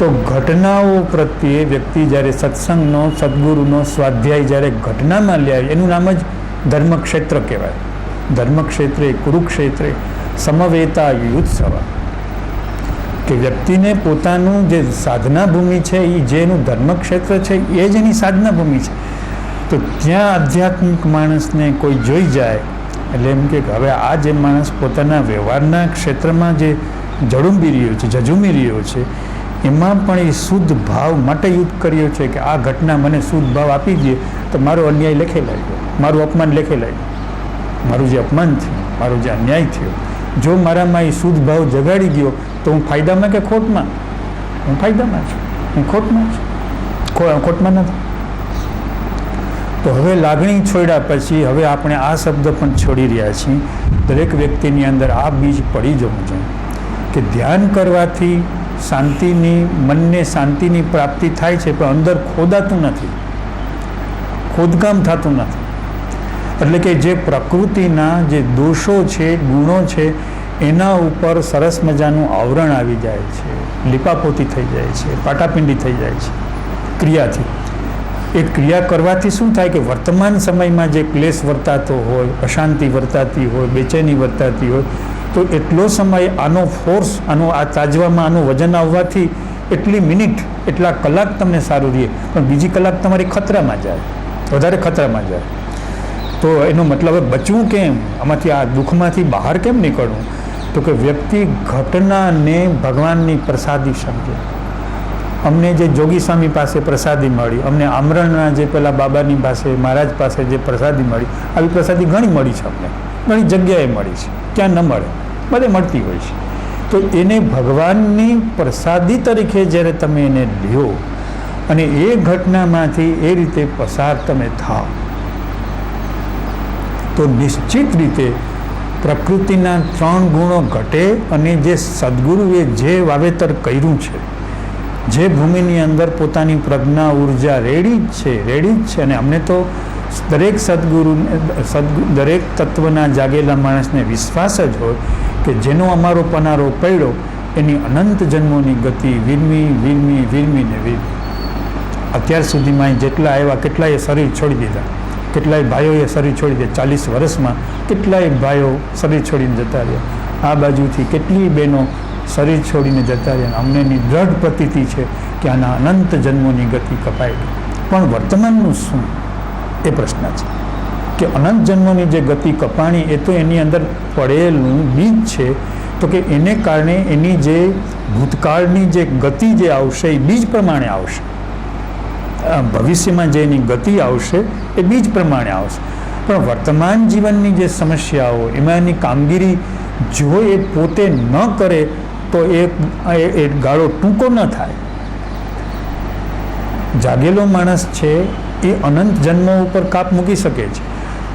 તો ઘટનાઓ પ્રત્યે વ્યક્તિ જ્યારે સત્સંગનો સદગુરુનો સ્વાધ્યાય જ્યારે ઘટનામાં લે એનું નામ જ ધર્મક્ષેત્ર કહેવાય. ધર્મક્ષેત્રે કુરુક્ષેત્રે સમવેતા યુત્સવ, કે વ્યક્તિને પોતાનું જે સાધના ભૂમિ છે એ જેનું ધર્મક્ષેત્ર છે એ જ એની સાધના ભૂમિ છે. તો ત્યાં આધ્યાત્મિક માણસને કોઈ જોઈ જાય એટલે એમ કે હવે આ જે માણસ પોતાના વ્યવહારના ક્ષેત્રમાં જે જડુંબી રહ્યો છે, ઝઝુમી રહ્યો છે, એમાં પણ એ શુદ્ધ ભાવ માટે યુદ્ધ કર્યો છે કે આ ઘટના મને શુદ્ધ ભાવ આપી દે તો મારો અન્યાય લેખે લાગ્યો, મારું અપમાન લેખે લાગ્યું, મારું જે અપમાન થયું, મારો જે અન્યાય થયો, જો મારામાં એ શુદ્ધ ભાવ જગાડી ગયો તો હું ફાયદામાં કે ખોટમાં? હું ફાયદામાં છું, હું ખોટમાં છું, ખોટમાં નથી. તો હવે લાગણી છોડ્યા પછી હવે આપણે આ શબ્દ પણ છોડી રહ્યા છીએ. દરેક વ્યક્તિની અંદર આ બીજ પડી જવું જોઈએ કે ધ્યાન કરવાથી શાંતિની, મનને શાંતિની પ્રાપ્તિ થાય છે, પણ અંદર ખોદાતું નથી, ખોદકામ થતું નથી. એટલે કે જે પ્રકૃતિના જે દોષો છે, ગુણો છે, એના ઉપર સરસ મજાનું આવરણ આવી જાય છે, લીપાપોતી થઈ જાય છે, પાટાપિંડી થઈ જાય છે ક્રિયાથી. એ ક્રિયા કરવાથી શું થાય કે વર્તમાન સમયમાં જે ક્લેશ વર્તાતો હોય, અશાંતિ વર્તાતી હોય, બેચેની વર્તાતી હોય, તો એટલો સમય આનો ફોર્સ, આનો આ તાજવામાં આનું વજન આવવાથી એટલી મિનિટ, એટલા કલાક તમને સારું રહે, પણ બીજી કલાક તમારી ખતરામાં જાય, વધારે ખતરામાં જાય. તો એનો મતલબ બચવું કેમ, આમાંથી આ દુઃખમાંથી બહાર કેમ નીકળવું? તો કે વ્યક્તિ ઘટનાને ભગવાનની પ્રસાદી સમજે. અમને જે જોગી સ્વામી પાસે પ્રસાદી મળી, અમને આમરણના જે પેલા બાબાની પાસે, મહારાજ પાસે જે પ્રસાદી મળી, આવી પ્રસાદી ઘણી મળી છે, અમને ઘણી જગ્યાએ મળી છે, ક્યાં ન મળે, બધે મળતી હોય છે. તો એને ભગવાનની પ્રસાદી તરીકે જ્યારે તમે એને લ્યો અને એ ઘટનામાંથી એ રીતે પસાર તમે થાઓ, તો નિશ્ચિત રીતે પ્રકૃતિના 3 ગુણો ઘટે અને જે સદગુરુએ જે વાવેતર કર્યું છે, જે ભૂમિની અંદર પોતાની પ્રજ્ઞા ઉર્જા રેડી જ છે, અને અમને તો દરેક દરેક તત્વના જાગેલા માણસને વિશ્વાસ જ હોય કે જેનો અમારો પનારો પડ્યો એની અનંત જન્મોની ગતિ વીરમીને અત્યાર સુધીમાં જેટલા આવ્યા કેટલાય શરીર છોડી દીધા, કેટલાય ભાઈઓએ શરીર છોડી દીધા. 40 વર્ષમાં કેટલાય ભાઈઓ શરીર છોડીને જતા રહ્યા, આ બાજુથી કેટલી બહેનો શરીર છોડીને જતા રહ્યા. અમને એની દ્રઢ પ્રતીતિ છે કે આના અનંત જન્મોની ગતિ કપાઈ ગઈ. પણ વર્તમાનનું શું એ પ્રશ્ન છે કે અનંત જન્મોની જે ગતિ કપાણી એ તો એની અંદર પડેલું બીજ છે. તો કે એને કારણે એની જે ભૂતકાળની જે ગતિ જે આવશે એ બીજ પ્રમાણે આવશે, ભવિષ્યમાં જે એની ગતિ આવશે એ બીજ પ્રમાણે આવશે. પણ વર્તમાન જીવનની જે સમસ્યાઓ, એમાં એની કામગીરી જો એ પોતે ન કરે તો એ ગાળો ટૂંકો ન થાય. જાગેલો માણસ છે એ અનંત જન્મો ઉપર કાપ મૂકી શકે છે,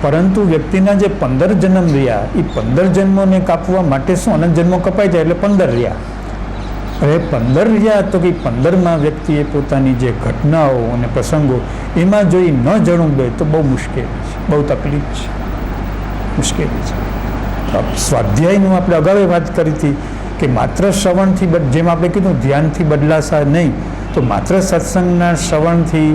પરંતુ વ્યક્તિના જે 15 જન્મ રહ્યા એ 15 જન્મોને કાપવા માટે શું અનંત જન્મો કપાઈ જાય એટલે 15 રહ્યા. હવે 15 રહ્યા તો કે 15માં વ્યક્તિએ પોતાની જે ઘટનાઓ અને પ્રસંગો એમાં જો એ ન જણુંબે તો બહુ મુશ્કેલી છે, બહુ તકલીફ છે, મુશ્કેલી છે. સ્વાધ્યાયનું આપણે અગાઉ વાત કરી હતી કે માત્ર શ્રવણથી, જેમ આપણે કીધું ધ્યાનથી બદલાશા નહીં, તો માત્ર સત્સંગના શ્રવણથી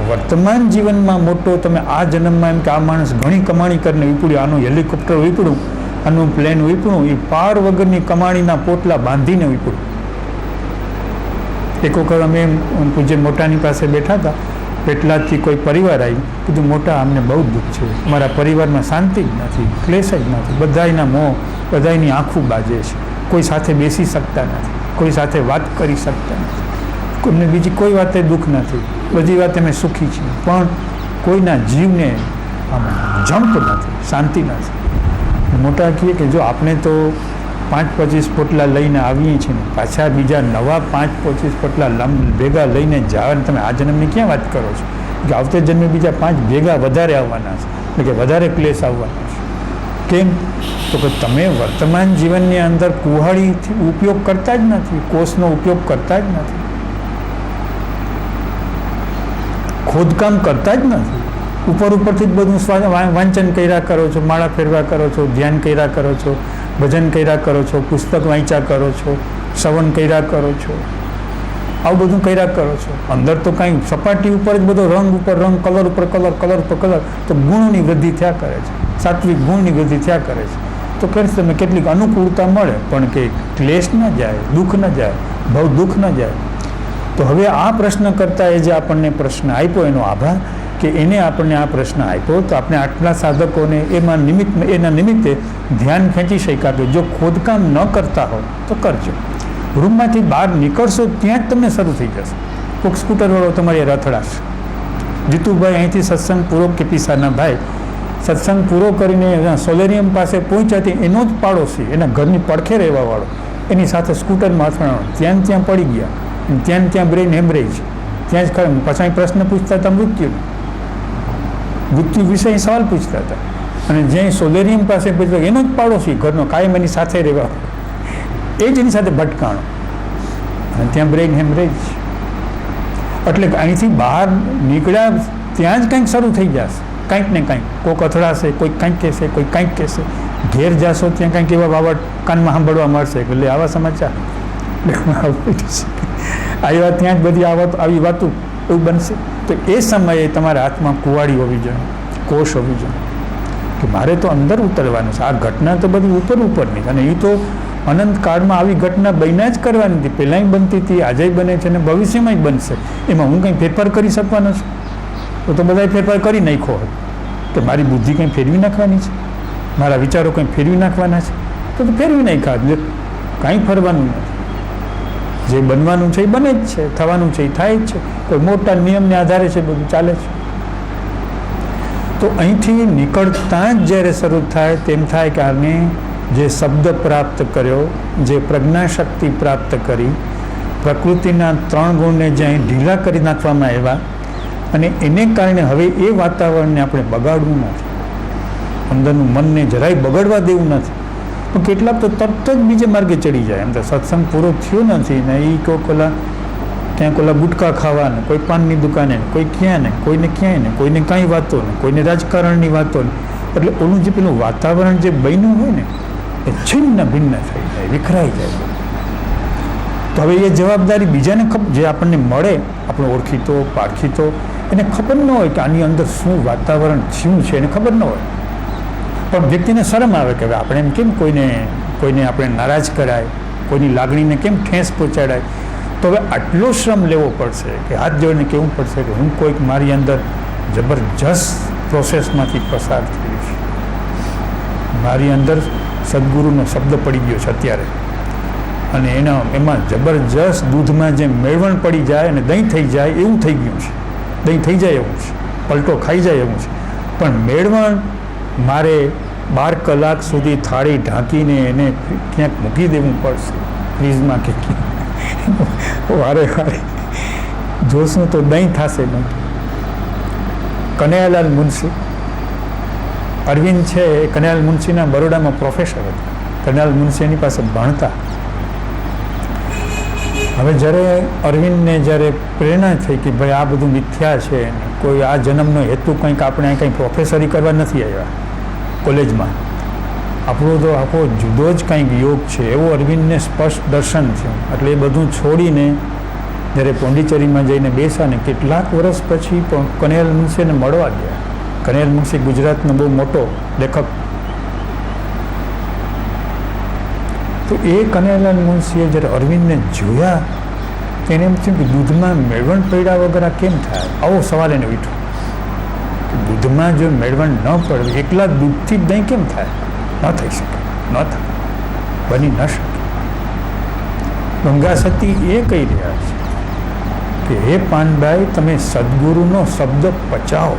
વર્તમાન જીવનમાં મોટો તમે આ જન્મમાં એમ કે આ માણસ ઘણી કમાણી કરીને વિપડ્યું, આનું હેલિકોપ્ટર વિપડ્યું, આનું પ્લેન વિપડ્યું, એ પાર વગરની કમાણીના પોટલા બાંધીને વિપડ્યું. એક વખત અમે પૂજ્ય મોટાની પાસે બેઠા હતા, પેટલાદથી કોઈ પરિવાર આવી, કીધું મોટા અમને બહુ દુઃખ છે, અમારા પરિવારમાં શાંતિ જ નથી, ક્લેશ જ નથી, બધાયના મોં, બધાયની આંખું બાજે છે, કોઈ સાથે બેસી શકતા નથી, કોઈ સાથે વાત કરી શકતા નથી, કોઈને બીજી કોઈ વાતે દુઃખ નથી, બધી વાતે અમે સુખી છીએ, પણ કોઈના જીવને આમાં જંપ નથી, શાંતિ નથી. મોટા કહે કે જો આપણે તો 5-25 પોટલા લઈને આવીએ છીએ ને પાછા બીજા નવા 5-25 પોટલા ભેગા લઈને જવાની તમે આ જન્મની ક્યાં વાત કરો છો? કે આવતે જન્મે બીજા 5 ભેગા વધારે આવવાના છે, એટલે કે વધારે ક્લેશ આવવાના છે. કેમ? તો કે તમે વર્તમાન જીવનની અંદર કુહાડીથી ઉપયોગ કરતા જ નથી, કોષનો ઉપયોગ કરતા જ નથી, ખોદકામ કરતા જ નથી, ઉપરથી જ બધું વાંચન કર્યા કરો છો, માળા ફેરવા કરો છો, ધ્યાન કર્યા કરો છો, ભજન કર્યા કરો છો, પુસ્તક વાંચ્યા કરો છો, શ્રવણ કર્યા કરો છો, આવું બધું કર્યા કરો છો. અંદર તો કાંઈ સપાટી ઉપર જ બધો રંગ ઉપર રંગ, કલર ઉપર કલર, કલર ઉપર કલર, તો ગુણની વૃદ્ધિ થયા કરે છે, સાત્વિક ગુણની વૃદ્ધિ થયા કરે છે. તો કરી તમે કેટલીક અનુકૂળતા મળે, પણ કે ક્લેશ ન જાય, દુઃખ ન જાય, ભવ દુઃખ ન જાય. તો હવે આ પ્રશ્ન કરતા એ જે આપણને પ્રશ્ન આપ્યો એનો આભાર, કે એને આપણને આ પ્રશ્ન આપ્યો, તો આપણે આટલા સાધકોને એના નિમિત્તે ધ્યાન ખેંચી શક્યા કે જો ખોદકામ ન કરતા હો તો કરજો. રૂમમાંથી બહાર નીકળશો ત્યાં જ તમને શરૂ થઈ જશે. કોઈક સ્કૂટરવાળો તમારી રથડાશે. જીતુભાઈ અહીંથી સત્સંગ પૂરો કેપીસાના ભાઈ સત્સંગ પૂરો કરીને સોલેરિયમ પાસે પહોંચ્યા, એનો જ પાડોશી, એના ઘરની પડખે રહેવાવાળો, એની સાથે સ્કૂટરમાં અથડાણો, ત્યાં પડી ગયા, ત્યાં બ્રેઇન હેમરેજ, ત્યાં જ ખરે. પછી પ્રશ્ન પૂછતા હતા મૃત્યુ વિશે સવાલ પૂછતા હતા, અને જ્યાં સોલેરિયમ પાસે પૂછતા એનો જ પાડોશી ઘરનો, કાયમ એની સાથે રહેવા, એ જ એની સાથે ભટકાણો, અને ત્યાં બ્રેઇન હેમરેજ. એટલે અહીંથી બહાર નીકળ્યા ત્યાં જ કંઈક શરૂ થઈ જશે, કંઈક ને કંઈક. કોઈક અથડાશે, કોઈ કંઈક કહેશે, કોઈ કંઈક કહેશે. ઘેર જાશો ત્યાં કંઈક એવા બાબત કાનમાં સાંભળવા મળશે, એટલે આવા સમાચાર આવ્યા, ત્યાં જ બધી આવી વાતો એવું બનશે. તો એ સમયે તમારા હાથમાં કુવાડી હોવી જોઈએ, કોષ હોવી જોઈએ, કે મારે તો અંદર ઉતરવાનું છે. આ ઘટના તો બધી ઉપરની, અને એ તો અનંત કાળમાં આવી ઘટના બન્યા જ કરવાની હતી, પહેલાંય બનતી હતી, આજે બને છે અને ભવિષ્યમાં બનશે. એમાં હું કંઈ ફેરફાર કરી શકવાનો છું? તો બધાએ ફેરફાર કરી નાખ્યો હોત, કે મારી બુદ્ધિ કંઈ ફેરવી નાખવાની છે, મારા વિચારો કંઈ ફેરવી નાખવાના છે, તો ફેરવી નાખ્યા. કાંઈ ફરવાનું નથી. જે બનવાનું છે એ બને જ છે, થવાનું છે એ થાય જ છે. કોઈ મોટા નિયમને આધારે છે બધું ચાલે છે. તો અહીંથી નીકળતા જ જ્યારે શરૂ થાય તેમ થાય કે આને જે શબ્દ પ્રાપ્ત કર્યો, જે પ્રજ્ઞાશક્તિ પ્રાપ્ત કરી, પ્રકૃતિના 3 ગુણને જે અહીં ઢીલા કરી નાખવામાં આવ્યા, અને એને કારણે હવે એ વાતાવરણને આપણે બગાડવું નથી, અંદરનું મનને જરાય બગડવા દેવું નથી. પણ કેટલાક તો તરત જ બીજે માર્ગે ચડી જાય. એમ તો સત્સંગ પૂરો થયો નથી ને એ ક્યાંક ઓલા ગુટકા ખાવા ને, કોઈ પાનની દુકાને, કોઈ ક્યાં ને, કોઈને ક્યાંય ને, કોઈને કાંઈ વાતો ને, કોઈને રાજકારણની વાતો ને. એટલે ઓલું જે પેલું વાતાવરણ જે બન્યું હોય ને એ છિન્ન ભિન્ન થઈ જાય, વિખરાઈ જાય. તો હવે એ જવાબદારી બીજાને જે આપણને મળે, આપણે ઓળખીતો પારખીતો, એને ખબર ન હોય કે આની અંદર શું વાતાવરણ થયું છે, એને ખબર ન હોય. પણ વ્યક્તિને શરમ આવે કે હવે આપણે એમ કેમ કોઈને આપણે નારાજ કરાય, કોઈની લાગણીને કેમ ઠેસ પહોંચાડાય. તો હવે આટલો શ્રમ લેવો પડશે કે હાથ જોડીને કહેવું પડશે કે હું કોઈક મારી અંદર જબરજસ્ત પ્રોસેસમાંથી પસાર થયું છે, મારી અંદર સદગુરુનો શબ્દ પડી ગયો છે અત્યારે, અને એમાં જબરજસ્ત દૂધમાં જેમ મેળવણ પડી જાય અને દહીં થઈ જાય એવું થઈ ગયું છે, દહીં થઈ જાય એવું છે, પલટો ખાઈ જાય એવું છે. પણ મેળવણ મારે 12 કલાક સુધી થાળી ઢાંકીને એને ક્યાંક મૂકી દેવું પડશે, ફ્રીજમાં કે વારે જોશું તો દહીં થશે નહીં. કનૈયાલાલ મુનશી, અરવિંદ છે એ કનૈયાલાલ મુનશીના બરોડામાં પ્રોફેસર હતા. કનૈયાલાલ મુનશી એની પાસે ભણતા. હવે જ્યારે અરવિંદને જ્યારે પ્રેરણા થઈ કે ભાઈ આ બધું મિથ્યા છે, કોઈ આ જન્મનો હેતુ કંઈક આપણે કંઈ પ્રોફેસરી કરવા નથી આવ્યા કોલેજમાં, આપણો તો આખો જુદો જ કંઈક યોગ છે, એવો અરવિંદને સ્પષ્ટ દર્શન થયું. એટલે એ બધું છોડીને જ્યારે પોંડિચેરીમાં જઈને બેસા ને કેટલાક વર્ષ પછી પણ કનૈયાલાલ મુનશીને મળવા ગયા. કનૈયાલાલ મુનશી ગુજરાતનો બહુ મોટો લેખક. તો એ કનૈયાલાલ મુનશીએ જ્યારે અરવિંદને જોયા તેને એમ થયું કે દૂધમાં મેળવણ પડ્યા વગર કેમ થાય? આવો સવાલ એને ઉઠ્યો કે દૂધમાં જો મેળવણ ન પડે, એકલા દૂધથી જ દહીં કેમ થાય? ન થઈ શકે, ન થાય, બની ન શકે. ગંગા સતી એ કહી રહ્યા છે કે હે પાનભાઈ, તમે સદગુરુનો શબ્દ પચાવો,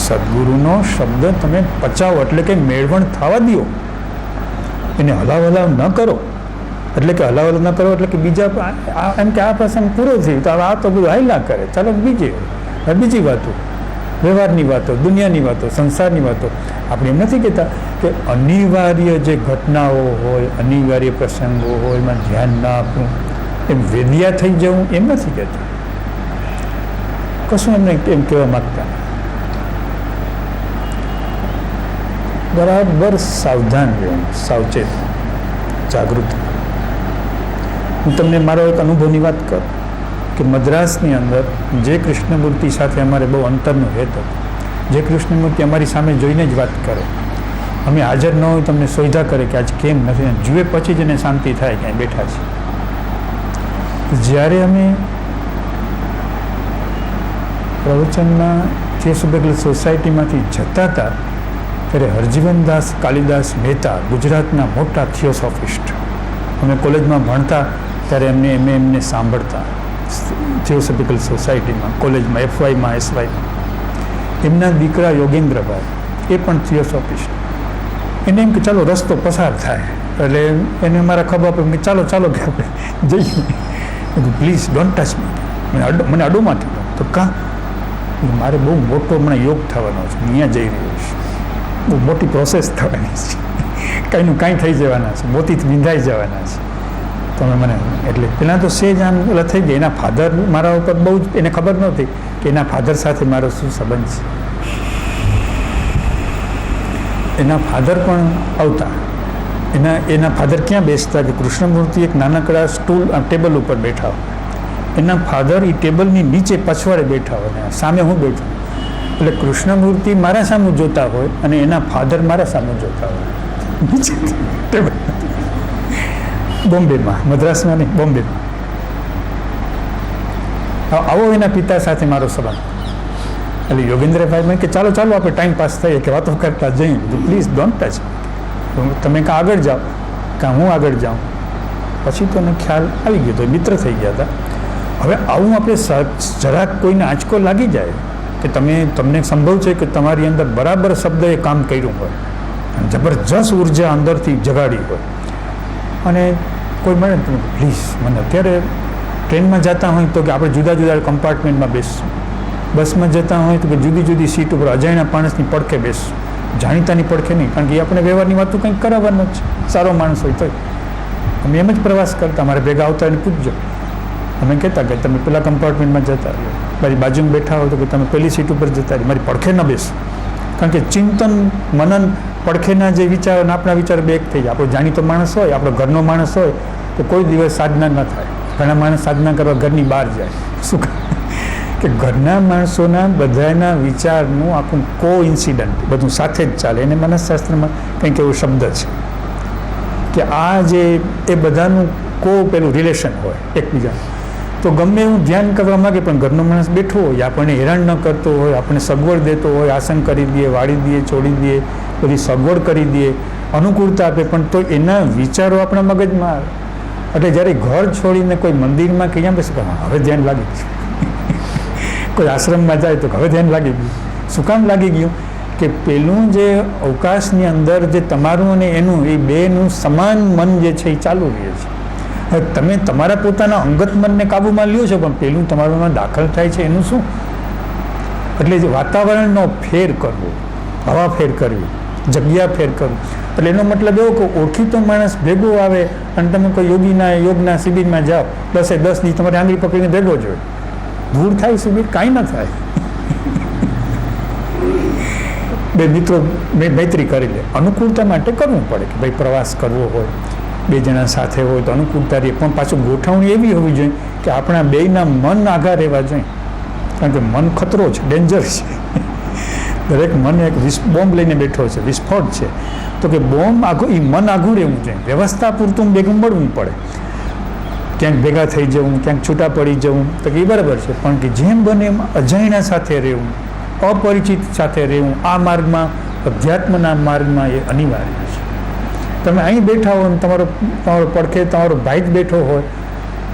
સદગુરુનો શબ્દ તમે પચાવો, એટલે કે મેળવણ થવા દો, એને હલાવ ન કરો. એટલે કે હલાવ ન કરો એટલે કે બીજા એમ કે આ પ્રસંગ પૂરો થયો તો આ તો બધું હાઈલા કરે, ચાલો બીજી વાતો, વ્યવહારની વાતો, દુનિયાની વાતો, સંસારની વાતો. આપણે એમ નથી કહેતા કે અનિવાર્ય જે ઘટનાઓ હોય, અનિવાર્ય પ્રસંગો હોય એમાં ધ્યાન ના આપવું, એમ વેદિયા થઈ જવું એમ નથી કહેતા. કશું એમને એમ કહેવા માગતા. બરાબર સાવધાન રહેવું, સાવચેત, જાગૃત. હું તમને મારો એક અનુભવની વાત કરું કે મદ્રાસની અંદર જે કૃષ્ણમૂર્તિ સાથે અમારે બહુ અંતરનો હેત હતો, જે કૃષ્ણમૂર્તિ અમારી સામે જોઈને જ વાત કરે, અમે હાજર ન હોય તમને સોયધા કરે કે આજ કેમ નથી, જુએ પછી જ એને શાંતિ થાય ક્યાંય બેઠા છે. જ્યારે અમે પ્રવચનમાં થિયોસોફિકલ સોસાયટીમાંથી જતા હતા ત્યારે હરજીવનદાસ કાલિદાસ મહેતા ગુજરાતના મોટા થિયોસોફિસ્ટ, અમે કોલેજમાં ભણતા ત્યારે એમને સાંભળતા થિયોસોફિકલ સોસાયટીમાં, કોલેજમાં, FYમાં, SYમાં. એમના દીકરા યોગેન્દ્રભાઈ, એ પણ થિયોસોફિસ્ટ. એને એમ કે ચાલો રસ્તો પસાર થાય, એટલે એને મારા ખભા પર ચાલો ચાલો કે આપણે જઈએ. પ્લીઝ ડોન્ટ ટચ મી, મને અડોમાંથી તો કાં મારે બહુ મોટો હમણાં યોગ થવાનો છે, અહીંયા જઈ રહ્યો છે, બહુ મોટી પ્રોસેસ થવાની છે, કાંઈનું કાંઈ થઈ જવાના છે, મોતીથી વિંધાઈ જવાના છે. તમે મને એટલે પહેલાં તો સેજ આમ ઓલા થઈ ગયા. એના ફાધર મારા ઉપર બહુ જ, એને ખબર નહોતી કે એના ફાધર સાથે મારો શું સંબંધ છે. એના ફાધર પણ આવતા. એના ફાધર ક્યાં બેસતા કે કૃષ્ણમૂર્તિ એક નાનકડા સ્ટૂલ ટેબલ ઉપર બેઠા હોય, એના ફાધર એ ટેબલની નીચે પછવાડે બેઠા હોય, સામે હું બેઠો. એટલે કૃષ્ણમૂર્તિ મારા સામે જોતા હોય અને એના ફાધર મારા સામે જોતા હોય નીચે ટેબલ. બોમ્બેમાં, મદ્રાસમાં નહીં, બોમ્બેમાં. આવો એના પિતા સાથે મારો સંબંધ. એટલે યોગેન્દ્રભાઈ મેં કે ચાલો ચાલો આપણે ટાઈમ પાસ થઈએ કે વાતો કરતા જઈએ. પ્લીઝ ડોન્ટ ટચ, તમે કાં આગળ જાઓ કાં હું આગળ જાઉં. પછી તો એને ખ્યાલ આવી ગયો, તો મિત્ર થઈ ગયા હતા. હવે આવું આપણે જરાક કોઈને આંચકો લાગી જાય કે તમને સંભવ છે કે તમારી અંદર બરાબર શબ્દએ કામ કર્યું હોય, જબરજસ્ત ઉર્જા અંદરથી જગાડી હોય, અને કોઈ મળે ને તમે પ્લીઝ મને, અત્યારે ટ્રેનમાં જતા હોય તો કે આપણે જુદા જુદા કમ્પાર્ટમેન્ટમાં બેસશું, બસમાં જતા હોય તો કે જુદી જુદી સીટ ઉપર અજાણ્યા માણસની પડખે બેસશું, જાણીતાની પડખે નહીં, કારણ કે એ આપણે વ્યવહારની વાતો કંઈક કરાવવાનો જ છે. સારો માણસ હોય તોય અમે એમ જ પ્રવાસ કરતા, મારે ભેગા આવતા એને પૂછજો. અમે કહેતા કે તમે પેલા કમ્પાર્ટમેન્ટમાં જતા રહ્યો, મારી બાજુમાં બેઠા હોય તો કે તમે પેલી સીટ ઉપર જતા રહ્યો, મારી પડખે ન બેસો. કારણ કે ચિંતન મનન પડખેના જે વિચારો અને આપણા વિચારો બે એક થઈ જાય. આપણો જાણીતો માણસ હોય, આપણો ઘરનો માણસ હોય તો કોઈ દિવસ સાધના ન થાય. ઘણા માણસ સાધના કરવા ઘરની બહાર જાય. શું કે ઘરના માણસોના બધાના વિચારનું આખું કોઇન્સિડન્ટ બધું સાથે જ ચાલે. એને મનસશાસ્ત્રમાં કંઈક એવો શબ્દ છે કે આ જે એ બધાનું પેલું રિલેશન હોય એકબીજા. તો ગમે એવું ધ્યાન કરવા માગે પણ ઘરનો માણસ બેઠો હોય, આપણને હેરાન ન કરતો હોય, આપણને સગવડ દેતો હોય, આસન કરી દે, વાળી દે, છોડી દે, બધી સગવડ કરી દે, અનુકૂળતા આપે, પણ તો એના વિચારો આપણા મગજમાં આવે. એટલે જ્યારે ઘર છોડીને કોઈ મંદિરમાં ક્યાં બેસે, હવે ધ્યાન લાગી ગયું. કોઈ આશ્રમમાં જાય તો હવે ધ્યાન લાગી ગયું. શું કામ લાગી ગયું? કે પેલું જે અવકાશની અંદર જે તમારું અને એનું એ બેનું સમાન મન જે છે એ ચાલુ રહે છે. હવે તમે તમારા પોતાના અંગત મનને કાબૂમાં લ્યો છો, પણ પેલું તમારામાં દાખલ થાય છે એનું શું? એટલે જે વાતાવરણનો ફેર કરવો, હવા ફેર કરવી, જગ્યા ફેર કરવું. એટલે એનો મતલબ એવો કે ઓળખીતો માણસ ભેગો આવે અને તમે કોઈ યોગના શિબિરમાં જાઓ, 10 દી તમારે આંગળી પકડીને ભેગો જ હોય, દૂર થાય શિબિર કાંઈ ન થાય. બે મિત્રો મૈત્રી કરી લે. અનુકૂળતા માટે કરવું પડે કે ભાઈ પ્રવાસ કરવો હોય, 2 જણા સાથે હોય તો અનુકૂળતા રહે, પણ પાછું ગોઠવણી એવી હોવી જોઈએ કે આપણા બેયના મન આઘા રહેવા જોઈએ. કારણ કે મન ખતરો છે, ડેન્જર છે. દરેક મન એક બોમ્બ લઈને બેઠો છે, વિસ્ફોટ છે. તો કે બોમ્બ આઘું, એ મન આઘું રહેવું જોઈએ. વ્યવસ્થા પૂરતું ભેગું મળવું પડે. ક્યાંક ભેગા થઈ જવું, ક્યાંક છૂટા પડી જવું તો કે એ બરાબર છે, પણ કે જેમ બને એમ અજાણ્યા સાથે રહેવું, અપરિચિત સાથે રહેવું, આ માર્ગમાં, અધ્યાત્મના માર્ગમાં એ અનિવાર્ય છે. તમે અહીં બેઠા હો અને તમારો પડખે તમારો ભાઈ જ બેઠો હોય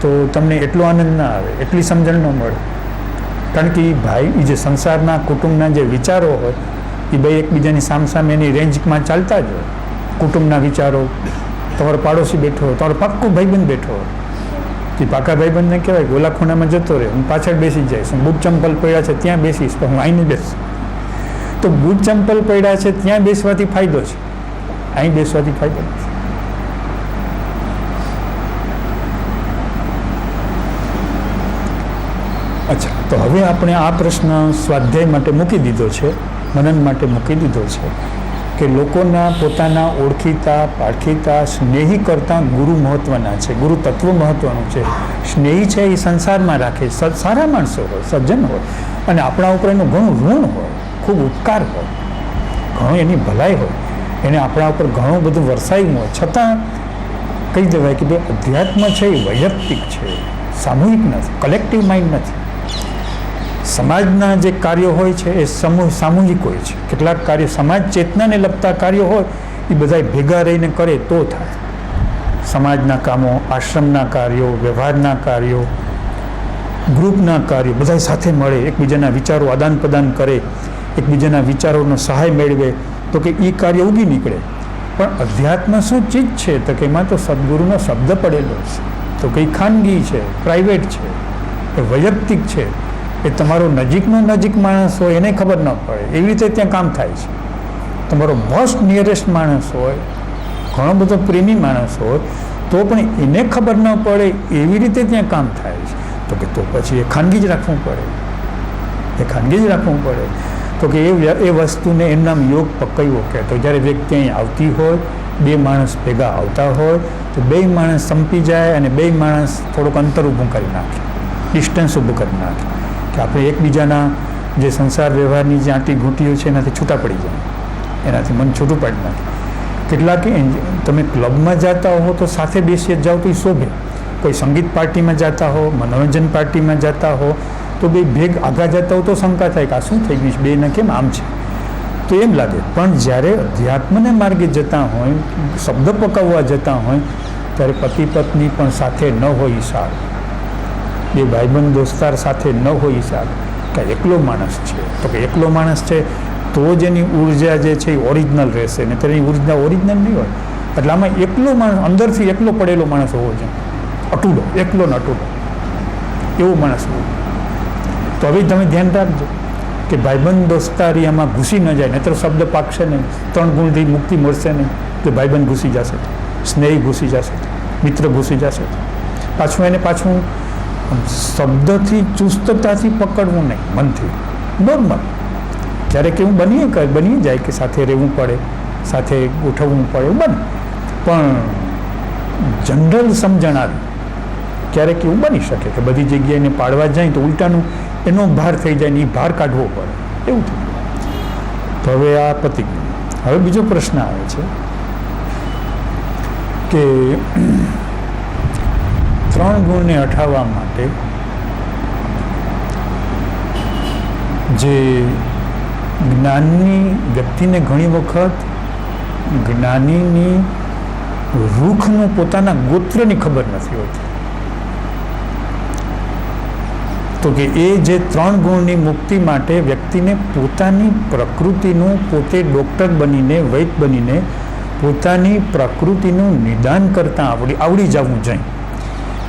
તો તમને એટલો આનંદ ના આવે, એટલી સમજણ ન મળે. કારણ કે એ ભાઈ, એ જે સંસારના કુટુંબના જે વિચારો હોય એ ભાઈ એકબીજાની સામસામે એની રેન્જમાં ચાલતા જ હોય. કુટુંબના વિચારો, તમારો પાડોશી બેઠો હોય, તમારો પાક્કો ભાઈબંધ બેઠો હોય, એ પાકા ભાઈબંધને કહેવાય ગોલા ખૂણામાં જતો રહે, હું પાછળ બેસી જઈશ, હું બૂટ ચંપલ પડ્યા છે ત્યાં બેસીશ, પણ હું અહીં નહીં બેસું. તો બૂટ ચંપલ પડ્યા છે ત્યાં બેસવાથી ફાયદો છે, અહીં બેસવાથી ફાયદો નથી. અચ્છા, તો હવે આપણે આ પ્રશ્ન સ્વાધ્યાય માટે મૂકી દીધો છે, મનન માટે મૂકી દીધો છે. કે લોકોના પોતાના ઓળખીતા પારખીતા સ્નેહી કરતાં ગુરુ મહત્ત્વના છે, ગુરુ તત્વ મહત્ત્વનું છે. સ્નેહી છે એ સંસારમાં રાખે, સારા માણસો હોય, સજ્જન હોય, અને આપણા ઉપર એનું ઘણું ઋણ હોય, ખૂબ ઉપકાર હોય, ઘણું એની ભલાઈ હોય, એને આપણા ઉપર ઘણું બધું વરસાયું હોય, છતાં કહી દેવાય કે ભાઈ અધ્યાત્મ છે એ વૈયક્તિક છે, સામૂહિક નથી, કલેક્ટિવ માઇન્ડ નથી. સમાજના જે કાર્યો હોય છે એ સામૂહિક હોય છે. કેટલાક કાર્યો સમાજ ચેતનાને લગતા કાર્યો હોય એ બધા ભેગા રહીને કરે તો થાય. સમાજના કામો, આશ્રમના કાર્યો, વ્યવહારના કાર્યો, ગ્રુપના કાર્યો બધા સાથે મળે, એકબીજાના વિચારો આદાન પ્રદાન કરે, એકબીજાના વિચારોનો સહાય મેળવે તો કે એ કાર્ય ઉગી નીકળે. પણ અધ્યાત્મ શું ચીજ છે તો કે એમાં તો સદગુરુનો શબ્દ પડેલો છે, તો કંઈ ખાનગી છે, પ્રાઇવેટ છે, એ વૈયક્તિક છે. એ તમારો નજીકનો નજીક માણસ હોય એને ખબર ન પડે એવી રીતે ત્યાં કામ થાય છે. તમારો મોસ્ટ નિયરેસ્ટ માણસ હોય, ઘણો બધો પ્રેમી માણસ હોય તો પણ એને ખબર ન પડે એવી રીતે ત્યાં કામ થાય છે. તો કે તો પછી એ ખાનગી જ રાખવું પડે, એ ખાનગી જ રાખવું પડે. તો કે એ વસ્તુને એનું નામ યોગ પકડવો કે તો જ્યારે વ્યક્તિ અહીં આવતી હોય, બે માણસ ભેગા આવતા હોય તો બે માણસ સંપી જાય અને બે માણસ થોડુંક અંતર ઊભું કરી નાખે, ડિસ્ટન્સ ઊભું કરી નાખે કે આપણે એકબીજાના જે સંસાર વ્યવહારની જે આંટી ઘૂંટીઓ છે એનાથી છૂટા પડી જાય, એનાથી મન છૂટું પાડી નાખે. કેટલાક તમે ક્લબમાં જતા હો તો સાથે બેસી જાઓ તો એ શોભે, કોઈ સંગીત પાર્ટીમાં જતા હો, મનોરંજન પાર્ટીમાં જતા હો તો બે ભેગ આગા જતા હો તો શંકા થાય કે આ શું થઈ ગયું છે, બેને કેમ આમ છે, તો એમ લાગે. પણ જ્યારે અધ્યાત્મને માર્ગે જતા હોય, શબ્દ પકવવા જતા હોય ત્યારે પતિ પત્ની પણ સાથે ન હોય સારું, બે ભાઈબંધ દોસ્તાર સાથે ન હોય સારું, કે એકલો માણસ છે તો કે એકલો માણસ છે તો જ એની ઉર્જા જે છે એ ઓરિજિનલ રહેશે, ને તેની ઉર્જા ઓરિજિનલ નહીં હોય. એટલે આમાં એકલો માણસ, અંદરથી એકલો પડેલો માણસ હોવો જોઈએ, અટૂલો, એકલો ને અટૂલો એવો માણસ હોવો. તો હવે તમે ધ્યાન રાખજો કે ભાઈબંધ દોસ્તારી આમાં ઘૂસી ન જાય, નહીતર શબ્દ પાકશે નહીં, 3 ગુણથી મુક્તિ મળશે નહીં. તો ભાઈબંધ ઘૂસી જશે, સ્નેહી ઘૂસી જશે, મિત્ર ઘૂસી જશે. પાછું શબ્દથી ચુસ્તતાથી પકડવું નહીં, મનથી નોર્મલ. ક્યારેક એવું બની જાય કે સાથે રહેવું પડે, સાથે ગોઠવવું પડે, એવું બને. પણ જનરલ સમજણ આવી ક્યારેક એવું બની શકે કે બધી જગ્યાએ એને પાડવા જાય તો ઉલટાનું એનો ભાર થઈ જાય ને એ ભાર કાઢવો પડે, એવું થયું. તો હવે આ પતી ગયું. હવે બીજો પ્રશ્ન આવે છે કે 3 ગુણને હટાવવા માટે જે જ્ઞાનની વ્યક્તિને ઘણી વખત જ્ઞાનીની રૂખનું પોતાના ગોત્રની ખબર નથી હોતી. તો કે એ જે 3 ગુણની મુક્તિ માટે વ્યક્તિને પોતાની પ્રકૃતિનું, પોતે ડૉક્ટર બનીને, વૈદ બનીને પોતાની પ્રકૃતિનું નિદાન કરતાં આવડી જવું જોઈએ